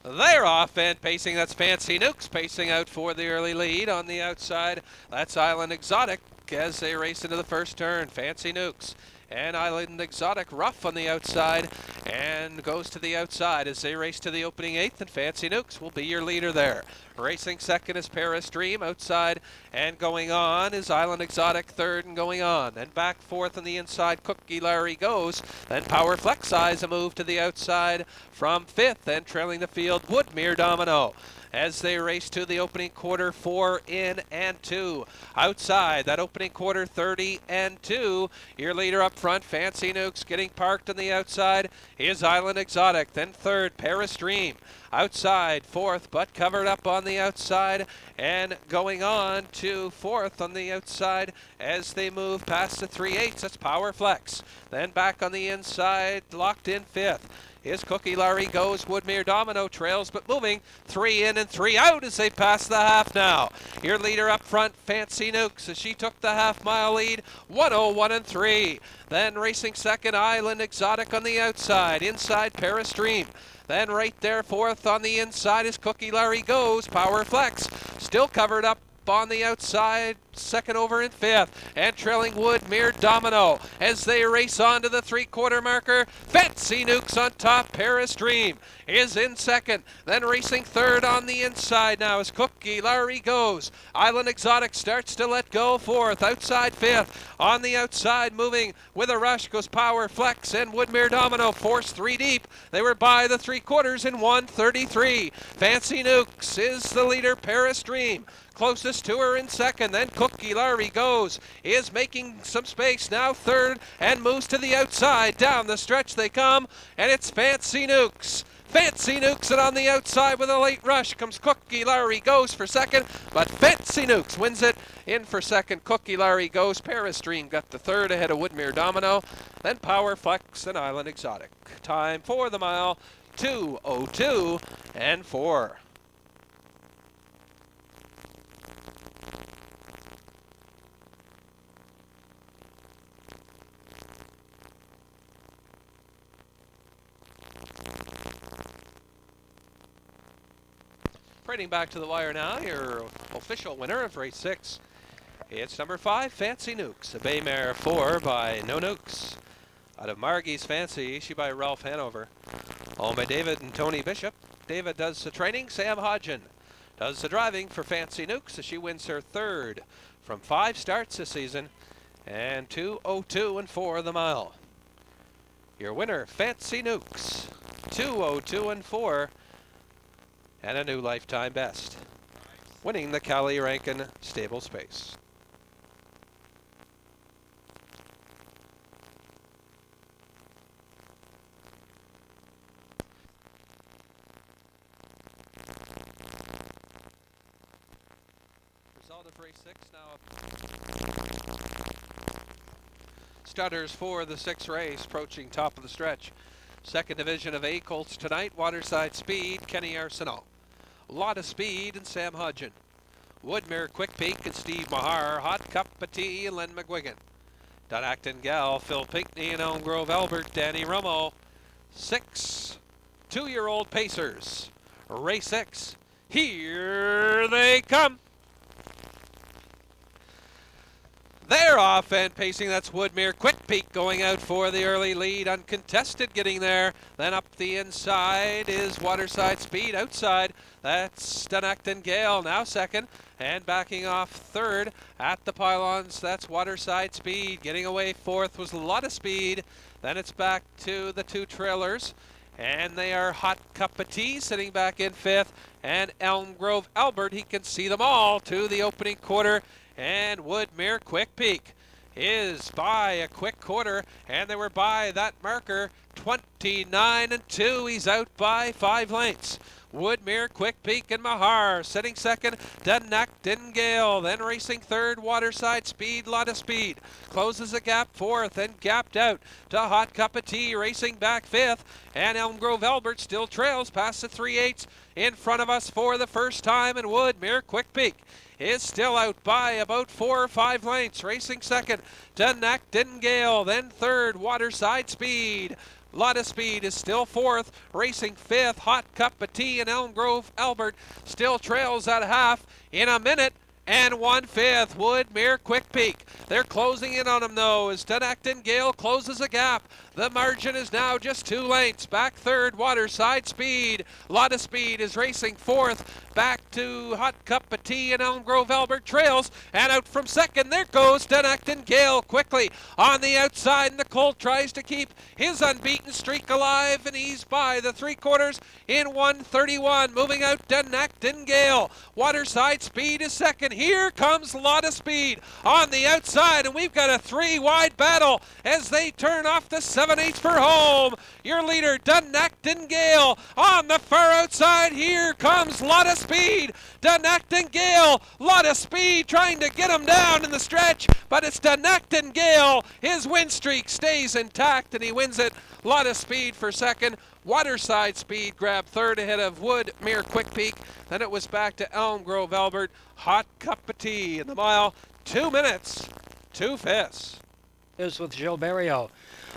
They're off and pacing. That's Fancy Nukes pacing out for the early lead. On the outside, that's Island Exotic as they race into the first turn. Fancy Nukes and Island Exotic rough on the outside and goes to the outside as they race to the opening 8th, and Fancy Nukes will be your leader there. Racing second is Paris Dream outside, and going on is Island Exotic third and going on. Then back fourth on the inside, Cookie Larry Goes. Then Power Flex Eyes a move to the outside from fifth, and trailing the field, Woodmere Domino. as they race to the opening quarter, 4 in and 2. Outside that opening quarter, 30 and 2. Your leader up front, Fancy Nukes, getting parked on the outside is Island Exotic. Then third, Paris Dream. Outside, fourth, but covered up on the outside, and going on to fourth on the outside as they move past the 3/8. That's Power Flex. Then back on the inside, locked in fifth is Cookie Larry Goes. Woodmere Domino trails, but moving 3 in and 3 out as they pass the half now. Your leader up front, Fancy Nukes, as she took the half-mile lead, 101 and 3. Then racing second, Island Exotic on the outside. Inside, Paris Dream. Then right there, fourth on the inside is Cookie Larry Goes. Power Flex, still covered up on the outside, second over in fifth, and trailing Woodmere Domino as they race on to the 3/4 marker. Fancy Nukes on top. Paris Dream is in second. Then racing third on the inside now is Cookie Larry Goes. Island Exotic starts to let go, fourth. Outside fifth. On the outside, moving with a rush goes Power Flex and Woodmere Domino, forced 3 deep. They were by the 3/4 in 1:33. Fancy Nukes is the leader. Paris Dream closest to her in second. Then Cookie Larry Goes is making some space now, third, and moves to the outside. Down the stretch they come, and it's Fancy Nukes. Fancy Nukes, and on the outside with a late rush comes Cookie Larry Goes for second, but Fancy Nukes wins it. In for second, Cookie Larry Goes. Paris Dream got the third ahead of Woodmere Domino. Then Power Flex and Island Exotic. Time for the mile, 2:02 and 4. Parading back to the wire now, your official winner of race 6. It's number 5, Fancy Nukes, a bay mare 4 by No Nukes. Out of Margie's Fancy, she by Ralph Hanover. Owned by David and Tony Bishop. David does the training, Sam Hodgin does the driving for Fancy Nukes as she wins her third from 5 starts this season, and 2:02 and 4 the mile. Your winner, Fancy Nukes, 2:02 and 4. And a new lifetime best, winning the Callie Rankin Stable Space. Result of race 6 now. Stutters for the 6th race, approaching top of the stretch. Second division of A Colts tonight, Waterside Speed, Kenny Arsenault. Lot of Speed and Sam Hodgin. Woodmere Quick Peak and Steve Mahar. Hot Cup of Tea and Len McGuigan. Dunacton Gal, Phil Pinckney and Elm Grove Albert, Danny Romo. 6 2-year-old Pacers. Race 6. Here they come. They're off and pacing. That's Woodmere Quick Peak going out for the early lead. Uncontested getting there. Then up the inside is Waterside Speed. Outside, that's Dunacton Gale now second. And backing off third at the pylons, that's Waterside Speed. Getting away fourth was a lot of speed. Then it's back to the 2 trailers. And they are Hot Cup of Tea sitting back in fifth. And Elm Grove Albert, he can see them all to the opening quarter. And Woodmere Quick Peak is by a quick quarter, and they were by that marker 29 and 2. He's out by 5 lengths. Woodmere Quick Peak and Mahar sitting second. Dunacton Gale, then racing third. Waterside Speed, lot of speed. Closes the gap fourth and gapped out to Hot Cup of Tea, racing back fifth. And Elm Grove Albert still trails past the 3/8 in front of us for the first time. And Woodmere Quick Peak is still out by about 4 or 5 lengths. Racing second, Dunacton Gale, then third, Waterside Speed. Lot of Speed is still fourth, racing fifth. Hot Cup of Tea and Elm Grove Albert still trails at half. In a minute, and 1/5. Woodmere Quick Peak. They're closing in on him though as Dunacton Gale closes a gap. The margin is now just 2 lengths. Back third, Waterside Speed. Lot of Speed is racing fourth. Back to Hot Cup of Tea and Elm Grove Albert Trails. And out from second, there goes Dunacton Gale quickly. On the outside, Nicole tries to keep his unbeaten streak alive, and he's by the 3/4 in 1:31. Moving out Dunacton Gale. Waterside Speed is second. Here comes Lot of Speed on the outside, and we've got a 3-wide battle as they turn off the 7/8 for home. Your leader, Dunacton Gale, on the far outside. Here comes Lot of Speed. Dunacton Gale, Lot of Speed trying to get him down in the stretch, but it's Dunacton Gale. His win streak stays intact, and he wins it. Lot of Speed for second. Waterside Speed grabbed third ahead of Woodmere Quick Peak. Then it was back to Elm Grove Albert. Hot Cup of Tea in the mile. 2 minutes, 2/5. Is with Gilberto.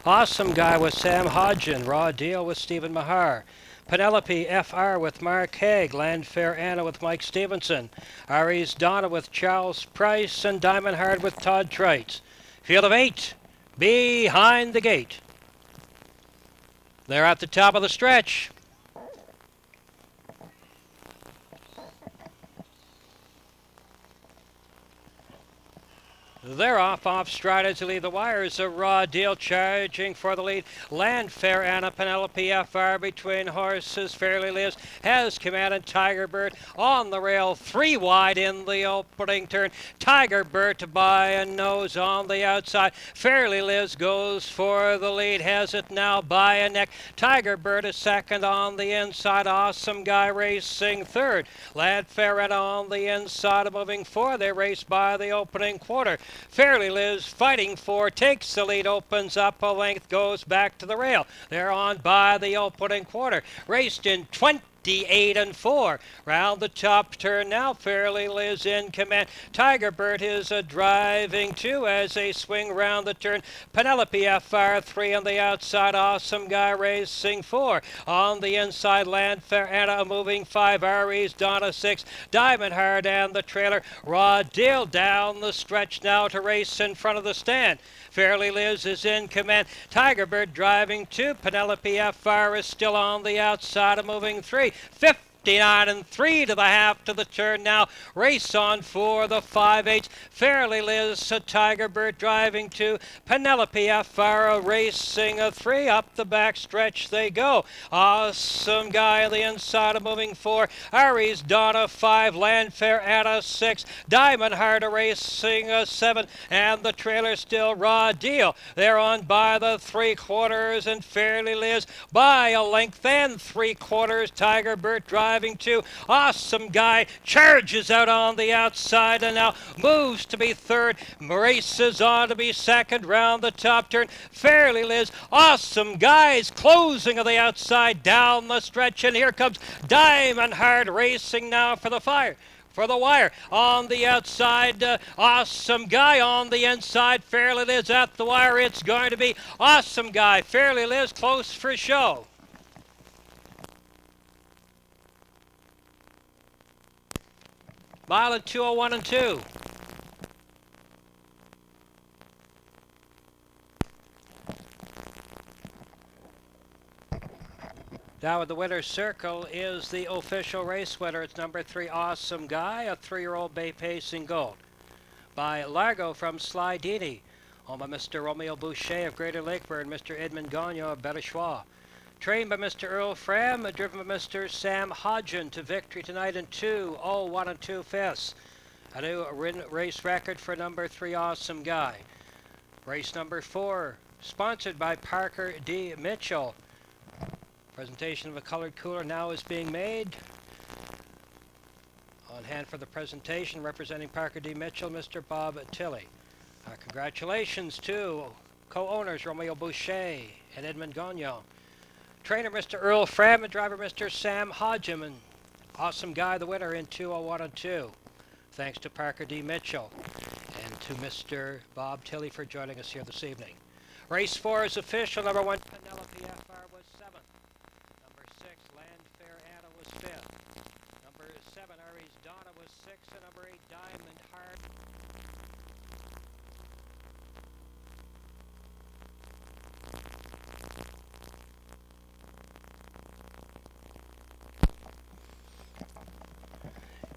Awesome Guy with Sam Hodgin. Raw Deal with Stephen Mahar. Penelope FR with Mark Haig. Landfair Anna with Mike Stevenson. Aries Donna with Charles Price. And Diamond Hard with Todd Trite. Field of 8 behind the gate. They're at the top of the stretch. They're off stride as they leave the wires. A Raw Deal charging for the lead. Landfair Anna, Penelope FR between horses. Fairly Liz has command, and Tiger Bird on the rail. 3 wide in the opening turn. Tiger Bird by a nose on the outside. Fairly Liz goes for the lead. Has it now by a neck. Tiger Bird is second on the inside. Awesome Guy racing third. Landfair Anna on the inside, moving four. They race by the opening quarter. Fairly Liz fighting for, takes the lead, opens up a length, goes back to the rail. They're on by the opening quarter. Raced in 28 and 4. Round the top turn now, Fairly Liz in command. Tiger Bird is a driving 2 as they swing round the turn. Penelope FR 3 on the outside. Awesome Guy racing 4. On the inside, Landfair Anna moving 5. Aries Donna 6. Diamond Hard and the trailer. Raw Deal down the stretch now to race in front of the stand. Fairly Liz is in command. Tiger Bird driving 2. Penelope FR is still on the outside, moving 3. 59 and 3 to the half to the turn now. Race on for the 5/8. Fairly Liz, Tiger Bird driving 2. Penelope FR racing a 3. Up the back stretch they go. Awesome Guy on the inside, moving 4. Aries Donna 5. Landfair Anna 6. Diamond Hard racing a 7. And the trailer still Raw Deal. They're on by the 3/4, and Fairly Liz by a length and 3/4. Tiger Bird driving 2. Awesome Guy charges out on the outside and now moves to be third. Races on to be second round the top turn. Fairly Liz, Awesome Guy's closing of the outside down the stretch, and here comes Diamond Hard racing now for the fire. For the wire on the outside, Awesome Guy on the inside. Fairly Liz at the wire. It's going to be Awesome Guy. Fairly Liz close for show. Mile at 2:01 and 2. Down with the winner's circle is the official race winner. It's number 3, Awesome Guy, a 3-year-old bay pacing gold. By Largo from Slidini, owned by Mr. Romeo Boucher of Greater Lakeburn, Mr. Edmund Gagnon of Bellechois. Trained by Mr. Earl Fram, driven by Mr. Sam Hodgin to victory tonight in 2:01 and 2/5. A new race record for number 3, Awesome Guy. Race number 4, sponsored by Parker D. Mitchell. Presentation of a colored cooler now is being made. On hand for the presentation, representing Parker D. Mitchell, Mr. Bob Tilley. Congratulations to co-owners Romeo Boucher and Edmund Gagnon. Trainer Mr. Earl Fram and driver Mr. Sam Hodgin, and Awesome Guy the winner in 2:01 and 2. Thanks to Parker D. Mitchell and to Mr. Bob Tilley for joining us here this evening. Race 4 is official. Number 1, Penelope FR was 7th. Number 6, Landfair Anna was 5th. Number 7. Ari's Donna was 6, and number 8, Diamond Heart.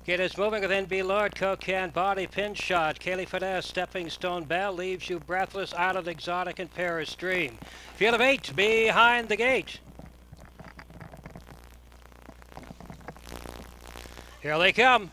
It is moving with NB Lord, Cocan Body, Pin Shot, Kaylee Finesse, Stepping Stone Bell, Leaves You Breathless, Island Exotic, and Paris Dream. Field of 8 behind the gate. Here they come.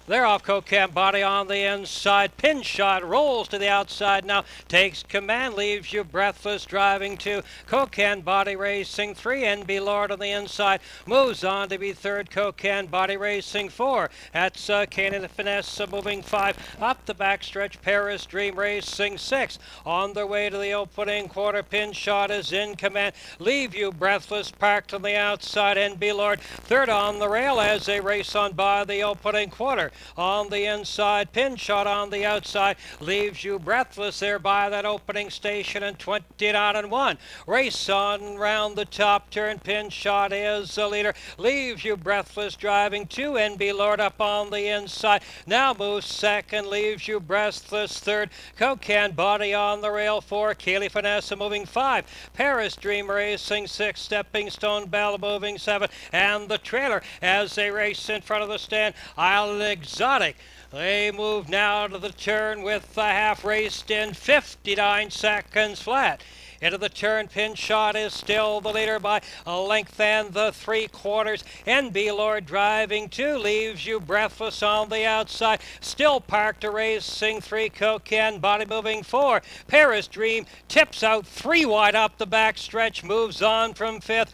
They're off. Cocan Body on the inside. Pin Shot rolls to the outside now. Takes command. Leaves You Breathless. Driving 2. Cocan Body Racing 3. NB Lord on the inside. Moves on to be third. Cocan Body Racing 4. That's Canaan Finesse moving 5. Up the backstretch. Paris Dream Racing 6. On their way to the opening quarter. Pin Shot is in command. Leave You Breathless parked on the outside. NB Lord third on the rail as they race on by the opening quarter. On the inside, Pin Shot on the outside, Leaves You Breathless there by that opening station, and 29 and 1. Race on round the top turn. Pin Shot is the leader. Leaves You Breathless driving 2. NB Lord up on the inside. Now moves second. Leaves You Breathless third. Cocan Body on the rail 4. Kaylee Finesse moving 5. Paris Dream Racing 6. Stepping Stone Bell moving 7. And the trailer as they race in front of the stand. Island Exotic. They move now to the turn with the half raced in 59 seconds flat. Into the turn, Pin Shot is still the leader by a length and the 3/4. NB Lord driving 2. Leaves You Breathless on the outside. Still parked a racing 3. Cocan Body moving 4. Paris Dream tips out 3 wide up the backstretch. Moves on from 5th.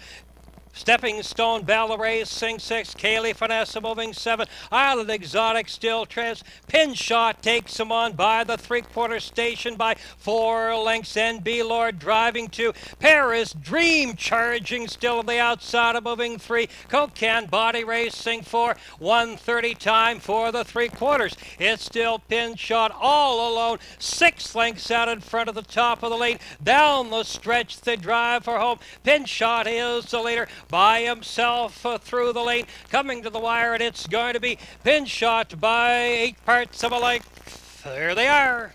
Stepping Stone Bell Racing 6. Kaylee Finesse moving 7. Island Exotic still treads. Pin Shot takes him on by the 3/4 station by 4 lengths. NB Lord driving 2. Paris Dream charging still on the outside of moving 3. Cocan Body Racing 4. 1:30 time for the 3/4. It's still Pin Shot all alone. 6 lengths out in front of the top of the lane. Down the stretch they drive for home. Pin Shot is the leader by himself through the lane. Coming to the wire, and it's going to be Pin Shot by 8 parts of a length. There they are.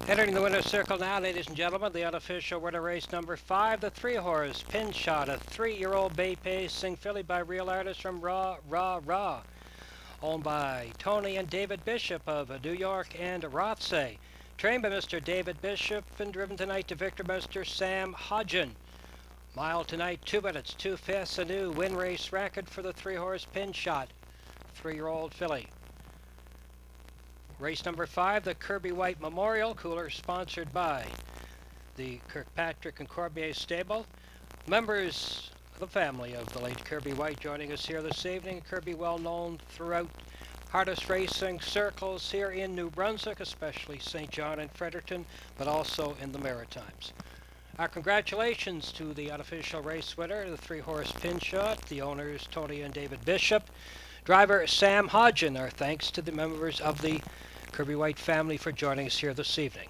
Entering the winner's circle now, ladies and gentlemen, the unofficial winner race number 5, the 3-horse Pin Shot, a 3-year-old bay pacing filly by real artists from Raw, owned by Tony and David Bishop of New York and Rothsay. Trained by Mr. David Bishop and driven tonight to Victor Mr. Sam Hodgen. Mile tonight, 2 minutes, 2/5, a new win race record for the 3-horse Pin Shot, 3-year-old filly. Race number 5, the Kirby White Memorial Cooler, sponsored by the Kirkpatrick and Corbier Stable. Members of the family of the late Kirby White joining us here this evening. Kirby well known throughout harness racing circles here in New Brunswick, especially St. John and Fredericton, but also in the Maritimes. Our congratulations to the unofficial race winner, the 3-horse Pin Shot, the owners Tony and David Bishop, driver Sam Hodgen. Our thanks to the members of the Kirby White family for joining us here this evening.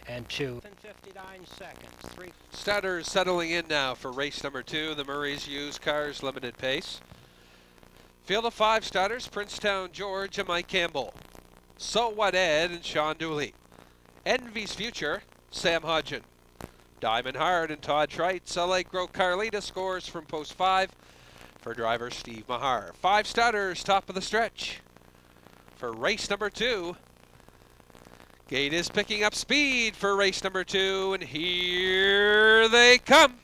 And 59 seconds. 3. Starters settling in now for race number 2, the Murray's Used Cars Limited Pace. Field of 5 starters, Princetown George and Mike Campbell. So What Ed and Sean Dooley. Envy's Future, Sam Hodgen. Diamond Hard and Todd Treitz. Lake Grove Carlita scores from post 5 for driver Steve Mahar. 5 starters, top of the stretch for race number 2. Gate is picking up speed for race number 2, and here they come.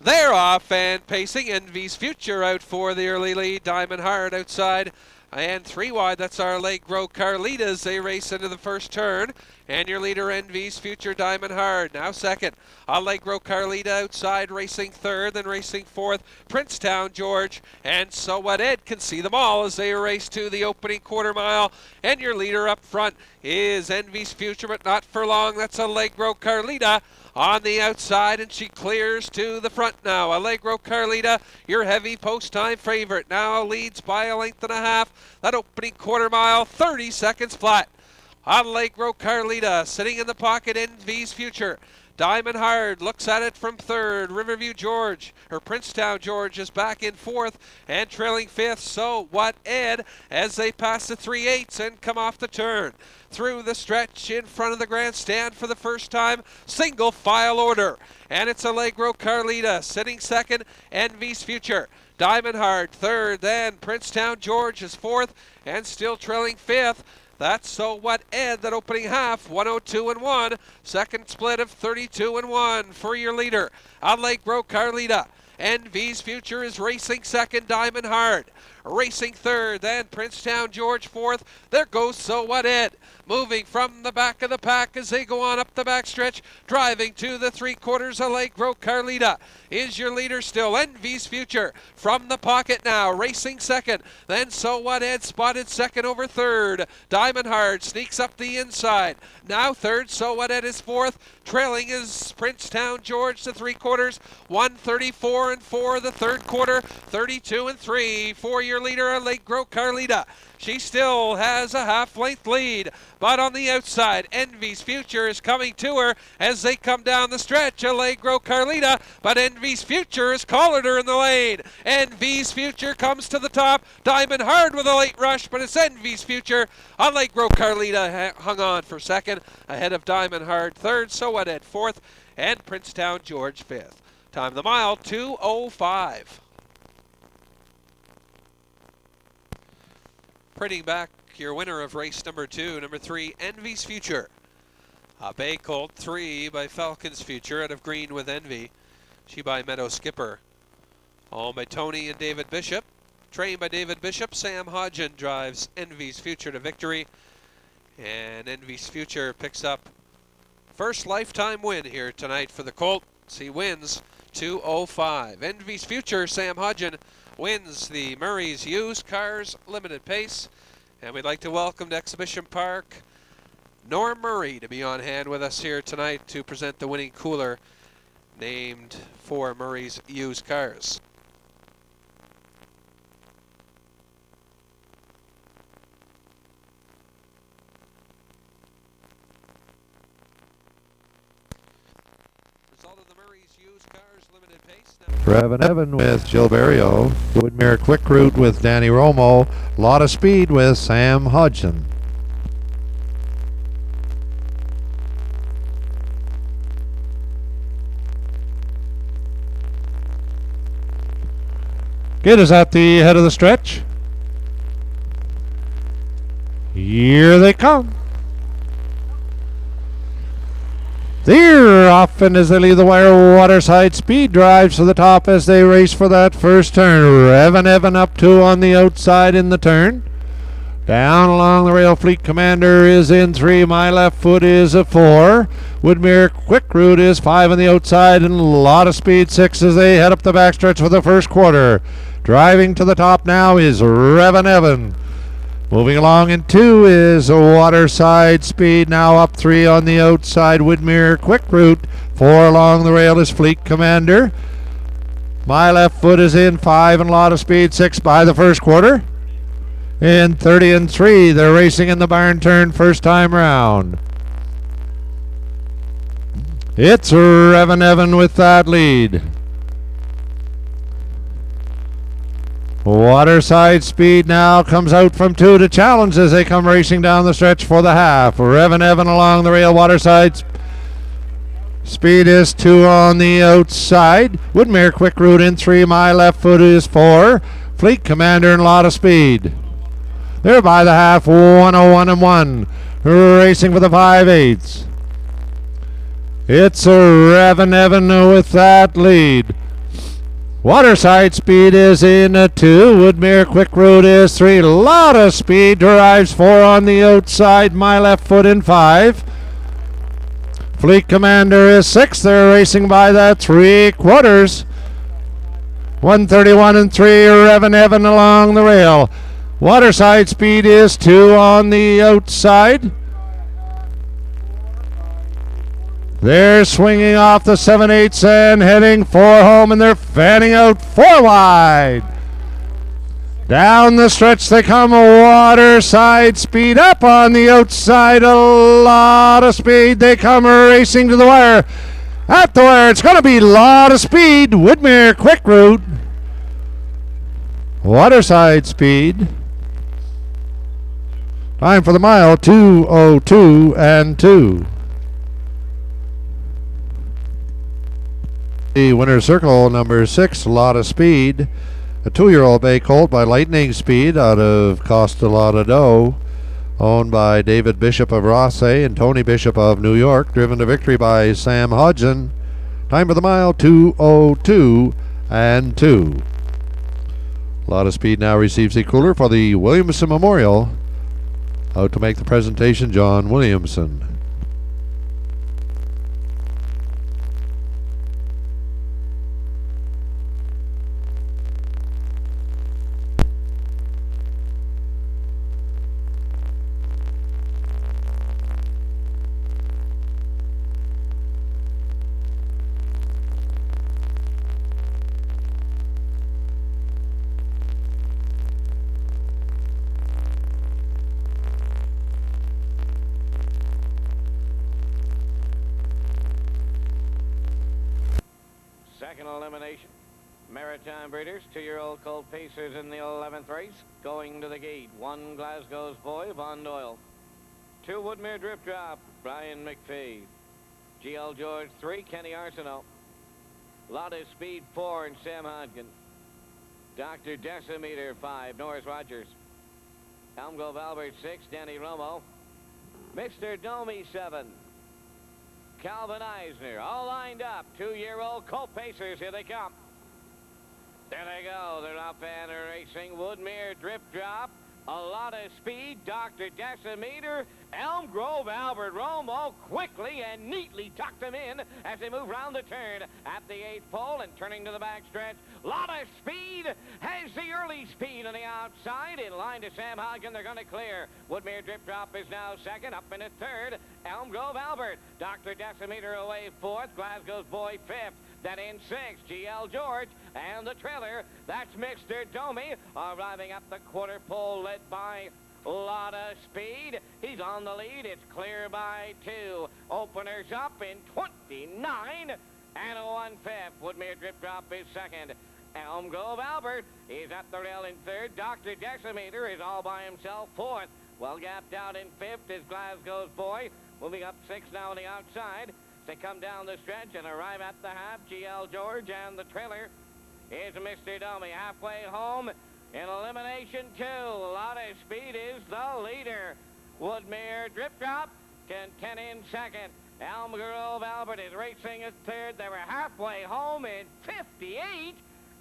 They're off and pacing. Envy's Future out for the early lead. Diamond Hard outside And 3 wide, that's our Allegro Carlita as they race into the first turn. And your leader, Envy's Future Diamond Hard, now second. Allegro Carlita outside, racing third, then racing fourth. Princetown George, and So What Ed can see them all as they race to the opening quarter mile. And your leader up front is Envy's Future, but not for long. That's Allegro Carlita on the outside, and she clears to the front now. Allegro Carlita, your heavy post-time favorite, now leads by a length and a half. That opening quarter mile, 30 seconds flat. Allegro Carlita sitting in the pocket, Envy's Future. Diamond Hard looks at it from third. Riverview George, or Princetown George, is back in fourth and trailing fifth. So What Ed as they pass the 3/8 and come off the turn. Through the stretch in front of the grandstand for the first time, single file order. And it's Allegro Carlita sitting second, Envy's Future. Diamond Hard third, then Princetown George is fourth and still trailing fifth. That's So What Ed, that opening half, 102-1. Second split of 32-1 for your leader, Allegro Carlita. Envy's Future is racing second, Diamond Hard. Racing third, then Princetown George fourth. There goes So What Ed. Moving from the back of the pack as they go on up the backstretch. Driving to the 3/4, Allegro Carlita is your leader still. Envy's Future from the pocket now, racing second. Then So What Ed spotted second over third. Diamond Hard sneaks up the inside. Now third, So What Ed is fourth. Trailing is Princetown George, the 3/4. 134-4 the third quarter. 32-3 for your leader, Allegro Carlita. She still has a half-length lead, but on the outside, Envy's Future is coming to her as they come down the stretch. Allegro Carlita, but Envy's Future is collared her in the lane. Envy's Future comes to the top. Diamond Hard with a late rush, but it's Envy's Future. Allegro Carlita hung on for second, ahead of Diamond Hard third. So What Ed fourth, and Princetown George fifth. Time of the mile, 2:05. Printing back your winner of race number 2, number 3, Envy's Future. A Bay Colt 3 by Falcon's Future out of Green with Envy. She by Meadow Skipper. Owned by Tony and David Bishop. Trained by David Bishop. Sam Hodgen drives Envy's Future to victory. And Envy's Future picks up first lifetime win here tonight for the Colt. He wins 2:05. Envy's Future, Sam Hodgen, wins the Murray's Used Cars Limited Pace. And we'd like to welcome to Exhibition Park Norm Murray to be on hand with us here tonight to present the winning cooler named for Murray's Used Cars. Result of the Murray's Used Cars Limited Pace. Trevin Evan with Gilberto. Woodmere Quick Route with Danny Romo. Lot of Speed with Sam Hodgson. Get us at the head of the stretch. Here they come. They're off, and as they leave the wire, Waterside Speed drives to the top as they race for that first turn. Evan up 2 on the outside in the turn. Down along the rail, Fleet Commander is in 3. My Left Foot is a 4. Woodmere Quick Route is 5 on the outside, and a Lot of Speed 6 as they head up the backstretch for the first quarter. Driving to the top now is Evan. Moving along in 2 is Waterside Speed, now up 3 on the outside. Woodmere Quick Route, 4 along the rail is Fleet Commander. My Left Foot is in 5, and Lot of Speed 6 by the first quarter. In 30-3, they're racing in the barn turn first time round. It's Evan with that lead. Waterside Speed now comes out from 2 to challenge as they come racing down the stretch for the half. Evan along the rail. Waterside Speed is 2 on the outside. Woodmere Quick Route in 3. My Left Foot is 4. Fleet Commander and Lot of Speed. They're by the half, 101-1. Racing for the 5/8. It's Evan with that lead. Waterside Speed is in 2. Woodmere Quick Route is 3. Lot of Speed drives 4 on the outside. My Left Foot in 5. Fleet Commander is 6. They're racing by the 3/4. 131 and 3. Revan Evan along the rail. Waterside Speed is 2 on the outside. They're swinging off the 7/8 and heading for home, and they're fanning out 4 wide. Down the stretch they come. Waterside Speed up on the outside. A lot of speed. They come racing to the wire. At the wire, it's going to be a lot of speed. Woodmere Quick Route. Waterside Speed. Time for the mile, 2:02 and 2. The winner's circle, number 6, Lot of Speed. A 2-year-old bay colt by Lightning Speed out of Costa Lauderdale, owned by David Bishop of Rothsay and Tony Bishop of New York, driven to victory by Sam Hodgson. Time for the mile, 2:02 and 2. Lot of Speed now receives the cooler for the Williamson Memorial. Out to make the presentation, John Williamson. Second elimination. Maritime Breeders, 2-year-old colt Pacers in the 11th race. Going to the gate. 1 Glasgow's Boy, Von Doyle. 2 Woodmere Drip Drop, Brian McPhee. GL George 3, Kenny Arsenault. Lot of Speed 4, and Sam Hodgkin. Dr. Decimeter 5, Norris Rogers. Elmgrove Albert 6, Danny Romo. Mr. Domi 7. Calvin Eisner, all lined up. 2-year-old colt Pacers, here they come. There they go, they're up and racing. Woodmere Drip Drop, a lot of speed. Dr. Decimeter, Elm Grove Albert Romo quickly and neatly tucked them in as they move round the turn at the 8th pole and turning to the back stretch. Lot of speed, has the early speed on the outside. In line to Sam Hodgkin, they're going to clear. Woodmere Drip Drop is now second, up in a third. Elm Grove Albert, Dr. Decimeter away 4th, Glasgow's Boy 5th. Then in 6th, GL George, and the trailer, that's Mr. Domi, arriving up the quarter pole, led by Lot of Speed. He's on the lead. It's clear by 2. Openers up in 29 and a 1/5. Woodmere Drip Drop is second. Elm Grove Albert is at the rail in 3rd. Dr. Decimeter is all by himself 4th. Well gapped out in 5th is Glasgow's Boy. Moving up 6 now on the outside. They come down the stretch and arrive at the half. GL George and the trailer is Mr. Domi. Halfway home in elimination 2. Lot of Speed is the leader. Woodmere Drip Drop can 10 in second. Elm Grove Albert is racing at 3rd. They were halfway home in 58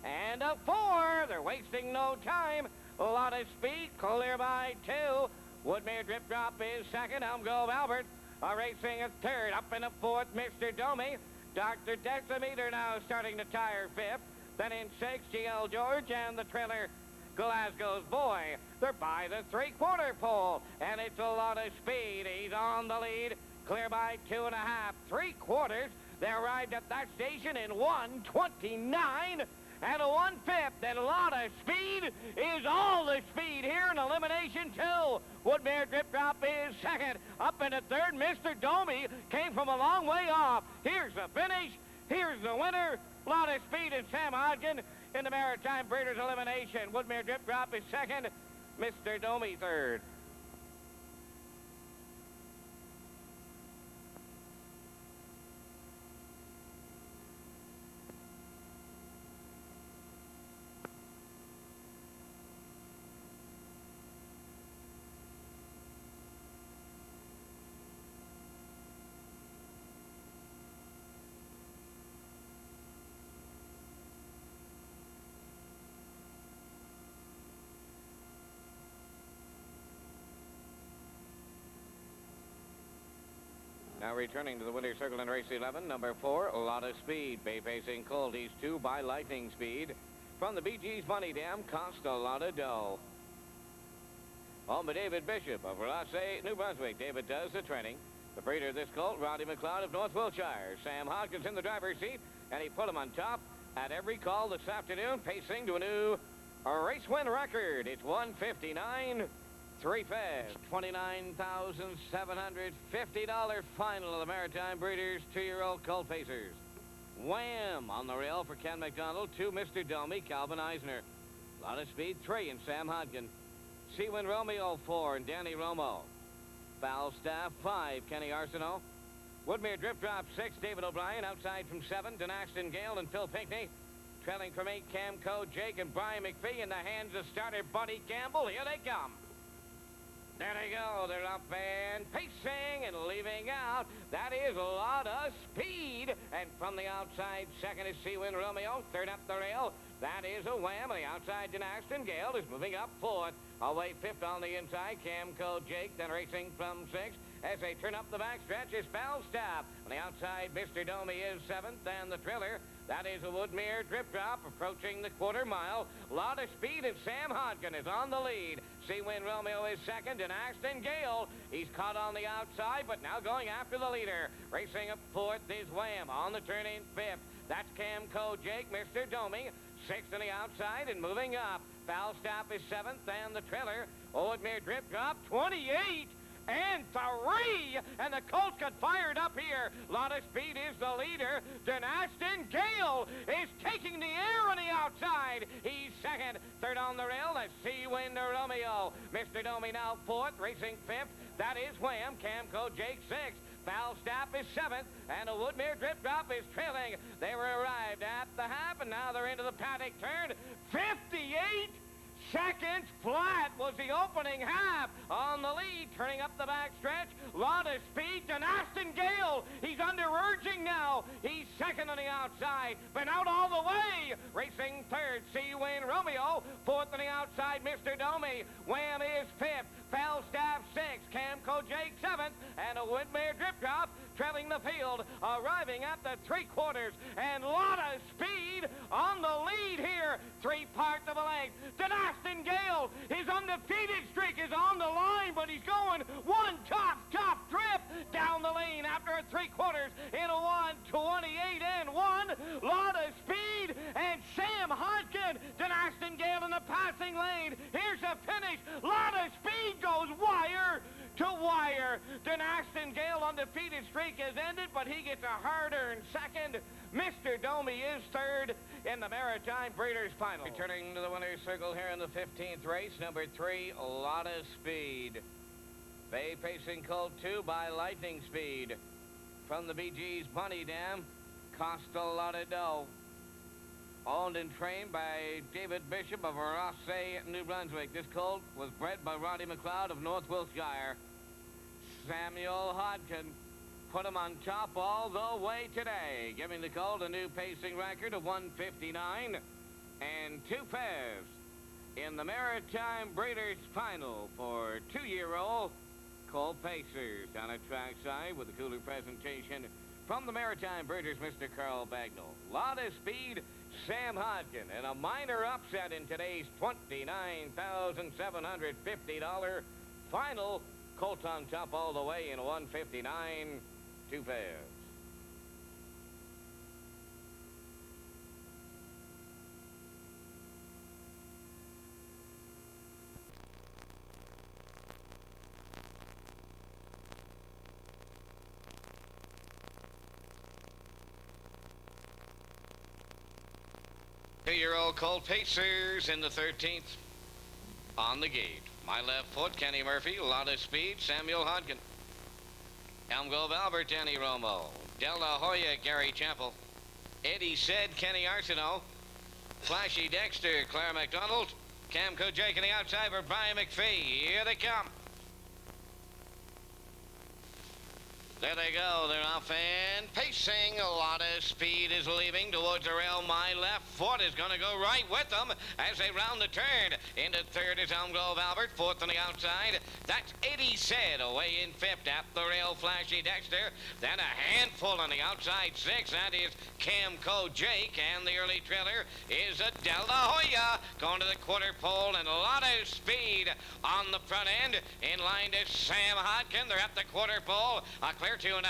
and a 4. They're wasting no time. A lot of speed, clear by 2. Woodmere Drip Drop is second. Elm Grove Albert are racing at 3rd. Up in the 4th, Mr. Domi. Dr. Decimeter now starting to tire 5th. Then in 6th, GL George and the trailer, Glasgow's Boy. They're by the 3/4 pole, and it's a lot of speed. He's on the lead, clear by 2.5. 3/4. They arrived at that station in 1:29 and a 1/5. And a lot of speed is all the speed here in elimination 2. Woodmere Drip Drop is second. Up in the 3rd, Mr. Domi came from a long way off. Here's the finish. Here's the winner. Lot of Speed and Sam Hodgkin in the Maritime Breeders' elimination. Woodmere Drip Drop is second. Mr. Domi 3rd. Now returning to the winner's circle in race 11, number 4, A Lot of Speed. Bay facing Colt. He's 2 by Lightning Speed. From the BG's Money Dam, cost a lot of dough. On by David Bishop of Rosse, New Brunswick. David does the training. The breeder of this colt, Roddy McLeod of North Wiltshire. Sam Hodgins in the driver's seat, and he put him on top at every call this afternoon, pacing to a new race win record. It's 159. 3 fares, $29,750 final of the Maritime Breeders 2-year-old Colt Pacers. Wham on the rail for Ken McDonald, 2 Mr. Domi, Calvin Eisner. A Lot of Speed, 3 and Sam Hodgkin. Seawin Romeo, 4 and Danny Romo. Falstaff, 5, Kenny Arsenault. Woodmere Drip Drop, 6, David O'Brien. Outside from 7, Denaston Gale and Phil Pinckney. Trailing from 8, Camco Jake and Brian McPhee in the hands of starter Buddy Campbell. Here they come. There they go. They're up and pacing and leaving out. That is A Lot of Speed. And from the outside, second is Seawin Romeo. Third up the rail. That is a Wham. On the outside, Denaston Gale is moving up fourth. Away fifth on the inside, Camco Jake. Then racing from sixth. As they turn up the backstretch is Falstaff. On the outside, Mr. Domi is seventh. And the Thriller, that is a Woodmere Drip Drop approaching the quarter mile. A Lot of Speed, and Sam Hodgkin is on the lead. Seawin Romeo is second, and Ashton Gale, he's caught on the outside, but now going after the leader. Racing up fourth is Wham. On the turn in fifth, that's Camco Jake, Mr. Domi. Sixth on the outside and moving up. Falstaff is seventh, and the Trailer, Woodmere Drip Drop, 28. And 3, and the Colts got fired up here. A Lot of Speed is the leader. Denaston Gale is taking the air on the outside. He's second. Third on the rail, that's Seawin Romeo. Mr. Domi now fourth, racing fifth. That is Wham. Camco Jake sixth. Falstaff is seventh, and a Woodmere Drip Drop is trailing. They were arrived at the half, and now they're into the paddock turn. 58 seconds flat was the opening half. On the lead, turning up the backstretch. A Lot of Speed. Denaston Gale, he's under urging now. He's second on the outside, but out all the way. Racing third, Seawin Romeo. Fourth on the outside, Mr. Domi. Wham is fifth. Falstaff sixth. Camco Jake seventh. And a Woodmere Drip Drop trailing the field, arriving at the 3/4. And A Lot of Speed on the lead here. 3/4 of a length. Denaston Gale, his undefeated streak is on the line, but he's going one top trip down the lane after a 3/4 in a 1:28 and 1. A Lot of Speed, and Sam Hodgkin, Denaston Gale in the passing lane. Here's the finish. A Lot of Speed goes wire to wire. Denaston Gale undefeated streak has ended, but he gets a hard-earned second. Mr. Domi is third in the Maritime Breeders' Final. Returning to the winner's circle here in the 15th race, number 3, A Lot of Speed. Bay pacing Colt 2 by Lightning Speed. From the BG's Money Dam, cost a lot of dough. Owned and trained by David Bishop of Rosse, New Brunswick. This colt was bred by Roddy McLeod of North Wiltshire. Samuel Hodgkin put him on top all the way today, giving the colt a new pacing record of 159 and 2 fares in the Maritime Breeders' Final for 2-year-old Colt Pacers. Down at trackside with the cooler presentation from the Maritime Breeders, Mr. Carl Bagnall. A Lot of Speed, Sam Hodgkin, and a minor upset in today's $29,750 final. Colt on top all the way in 159, 2 fares. Two-year-old Colt Pacers in the 13th. On the gate. My left foot, Kenny Murphy. A Lot of Speed, Samuel Hodgkin. Elm Grove Albert, Danny Romo. Del La Hoya, Gary Chappell. Eddie Said, Kenny Arsenault. Flashy Dexter, Claire McDonald. Camco Jake on the outside for Brian McPhee. Here they come. There they go. They're off and pacing. A lot of speed is leaving towards the rail. My left foot is going to go right with them as they round the turn. Into third is Elmgrove Albert. Fourth on the outside. That's Eddie Said away in fifth. At the rail, Flashy Dexter. Then a handful on the outside six. That is Camco Jake. And the early trailer is a De La Hoya going to the quarter pole. And a lot of speed on the front end. In line to Sam Hodkin. They're at the quarter pole. A clear 2.5.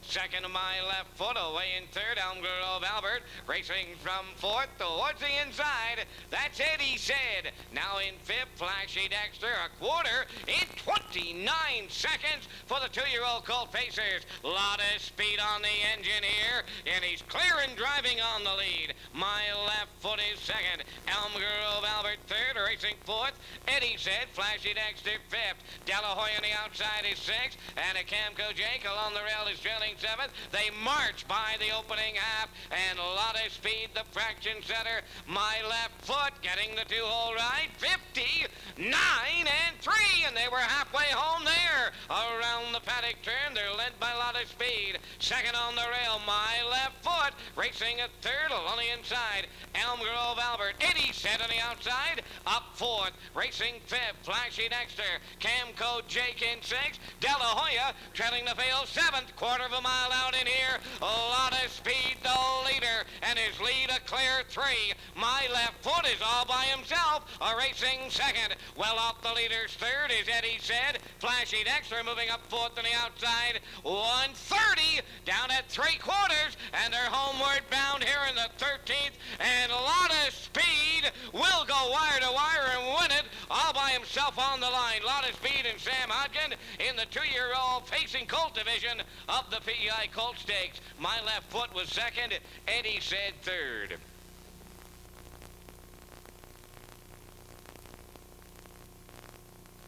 Second to my left foot, away in third, Elmgrove Albert. Racing from fourth towards the inside. That's Eddie Said. Now in fifth, Flashy Dexter. A quarter in 29 seconds for the 2-year-old Colt Pacers. Lot of speed on the engine here, and he's clear and driving on the lead. My left foot is second. Elmgrove Albert third, racing fourth. Eddie Said, Flashy Dexter fifth. De La Hoya on the outside is sixth, and a Camco Jake along the rail is trailing seventh. They march by the opening half, and a lot of speed, the fraction center. My left foot getting the 2-hole ride, 59 and 3, and they were halfway home there. Around the paddock turn, they're led by a lot of speed. Second on the rail, my left foot, racing at third on the inside. Elmgrove Albert, Eddie Said on the outside, up fourth, racing fifth, Flashy Dexter, Camco Jake in sixth, De La Hoya trailing the field seventh, quarter of a mile out in here. A lot of speed, the leader, and his lead a clear 3. My left foot is all by himself, a racing second. Well off the leader's third is Eddie Said. Flashy Dexter moving up fourth on the outside. 130 down at 3/4, and they're homeward bound here in the 13th. And a lot of speed will go wire to wire and win it all by himself on the line. A lot of speed in Sam Hodkin in the 2-year-old facing Colt division of the PEI Colt Stakes. My left foot was second. Eddie Said third.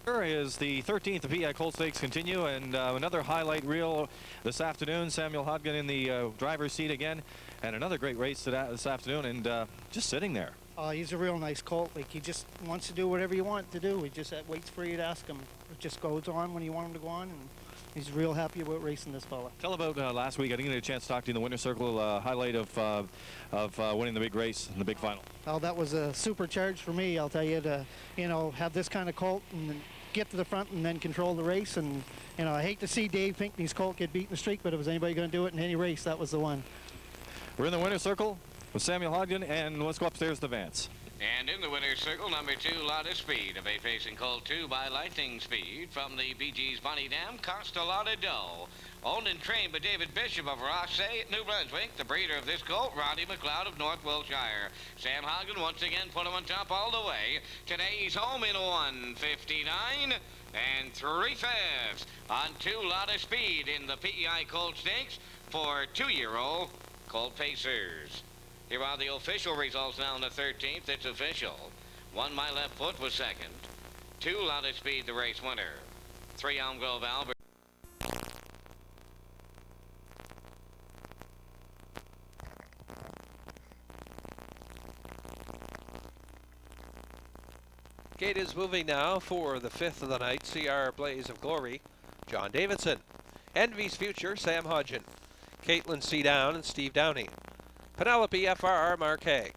As the 13th of PEI Colt Stakes continue, and another highlight reel this afternoon. Samuel Hodgkin in the driver's seat again, and another great race this afternoon, and just sitting there. He's a real nice colt. Like, he just wants to do whatever you want to do. He just waits for you to ask him. It just goes on when you want him to go on, and he's real happy about racing this fella. Tell about last week. I didn't get a chance to talk to you in the winner's circle. Highlight of winning the big race in the big final. Oh, that was a super charge for me. I'll tell you, to have this kind of colt and get to the front and then control the race. And I hate to see Dave Pinkney's colt get beat in the streak, but if was anybody going to do it in any race, that was the one. We're in the winner's circle with Samuel Hodgkin, and let's go upstairs to Vance. And in the winner's circle, number 2, Lot of Speed, of a facing Colt 2 by Lightning Speed from the BG's Bonnie Dam, cost a lot of dough. Owned and trained by David Bishop of Rossay, New Brunswick. The breeder of this colt, Roddy McLeod of North Wiltshire. Sam Hodgkin once again put him on top all the way. Today he's home in 1:59 and 3/5 on 2, Lot of Speed in the PEI Colt Stakes for 2-year-old Colt Pacers. Here are the official results now on the 13th. It's official. 1, My Left Foot was second. 2, Lot of Speed, the race winner. 3, Elmgrove Albert. Gate is moving now for the 5th of the night. CR Blaze of Glory, John Davidson. Envy's Future, Sam Hodgkin. Caitlin C. Down and Steve Downey. Penelope FRR, Mark Haig.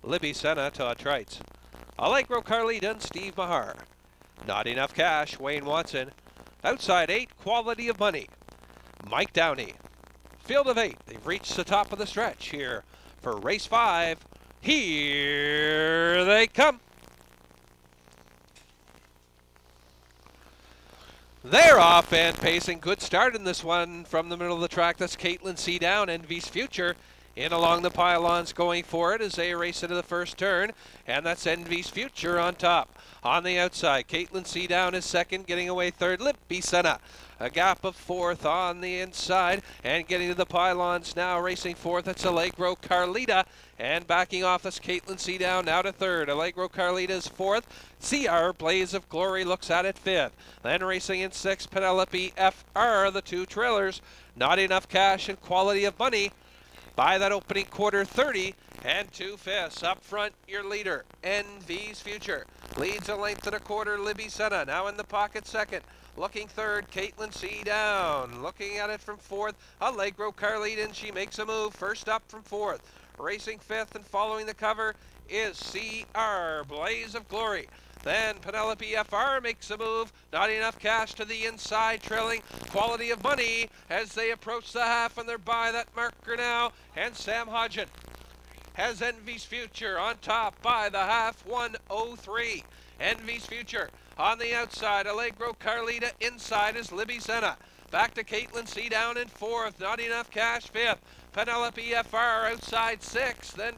Libby Senna, Todd Trites. Allegro Carlita and Steve Mahar. Not Enough Cash, Wayne Watson. Outside 8, Quality of Money, Mike Downey. Field of 8, they've reached the top of the stretch here for race 5. Here they come. They're off and pacing. Good start in this one from the middle of the track. That's Caitlin C. Down, Envy's Future. In along the pylons going for it as they race into the first turn. And that's Envy's Future on top. On the outside, Caitlin C. Down is second, getting away third. Libby Senna, a gap of 4th on the inside. And getting to the pylons now, racing 4th. That's Allegro Carlita. And backing off, that's Caitlin C. Down now to 3rd. Allegro Carlita is 4th. CR Blaze of Glory looks at it 5th. Then racing in 6th, Penelope FR, the 2 trailers. Not Enough Cash and Quality of Money. By that opening quarter, 30 and 2/5. Up front, your leader, Envy's Future. Leads a length and a quarter, Libby Senna. Now in the pocket second. Looking third, Caitlin C. down. Looking at it from fourth, Allegro Carlita. She makes a move. First up from fourth. Racing fifth and following the cover is CR, Blaze of Glory. Then Penelope FR makes a move. Not enough cash to the inside, trailing Quality of Money as they approach the half, and they're by that marker now. And Sam Hodgen has Envy's Future on top by the half, 1:03. Envy's Future on the outside. Allegro Carlita inside is Libby Senna. Back to Caitlin C. down in fourth. Not enough cash fifth. Penelope FR outside sixth. Then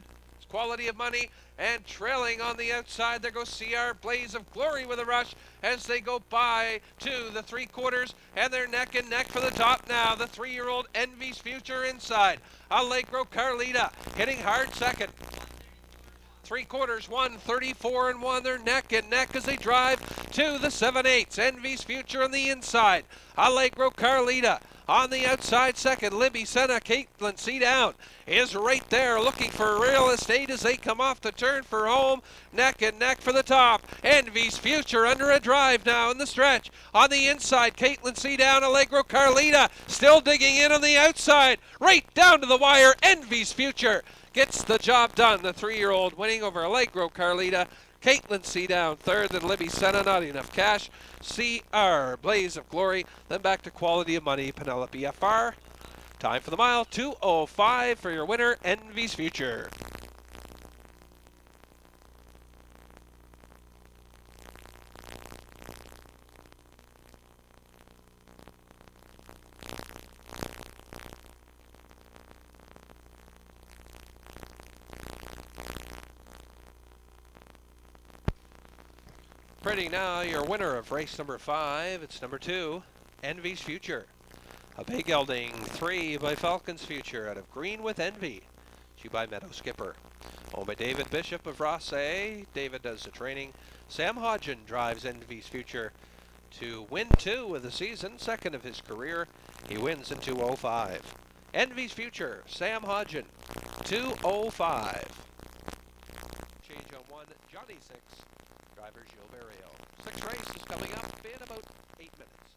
Quality of Money, and trailing on the outside there goes CR Blaze of Glory with a rush as they go by to the 3/4, and they're neck and neck for the top now. The 3-year-old Envy's Future inside. Allegro Carlita hitting hard second. 3/4, 1:34 and 1. They're neck and neck as they drive to the 7/8. Envy's Future on the inside. Allegro Carlita on the outside second. Libby Senna, Caitlin C. down is right there looking for real estate as they come off the turn for home. Neck and neck for the top. Envy's Future under a drive now in the stretch. On the inside, Caitlin C. down. Allegro Carlita still digging in on the outside. Right down to the wire. Envy's Future gets the job done. The 3-year-old winning over Allegro Carlita. Caitlin C. down third, then Libby Senna, not enough cash. CR, Blaze of Glory, then back to Quality of Money, Penelope FR. Time for the mile, 2:05 for your winner, Envy's Future. Pretty now, your winner of race number 5. It's number 2, Envy's Future. A big gelding 3 by Falcon's Future out of Green with Envy. She by Meadow Skipper. Owned by David Bishop of Rossay. David does the training. Sam Hodgen drives Envy's Future to win 2 of the season, second of his career. He wins in 2:05. Envy's Future, Sam Hodgen, 2:05. Change on 1, Johnny 6. Driver Gilles Barrio. 6th race is coming up in about 8 minutes.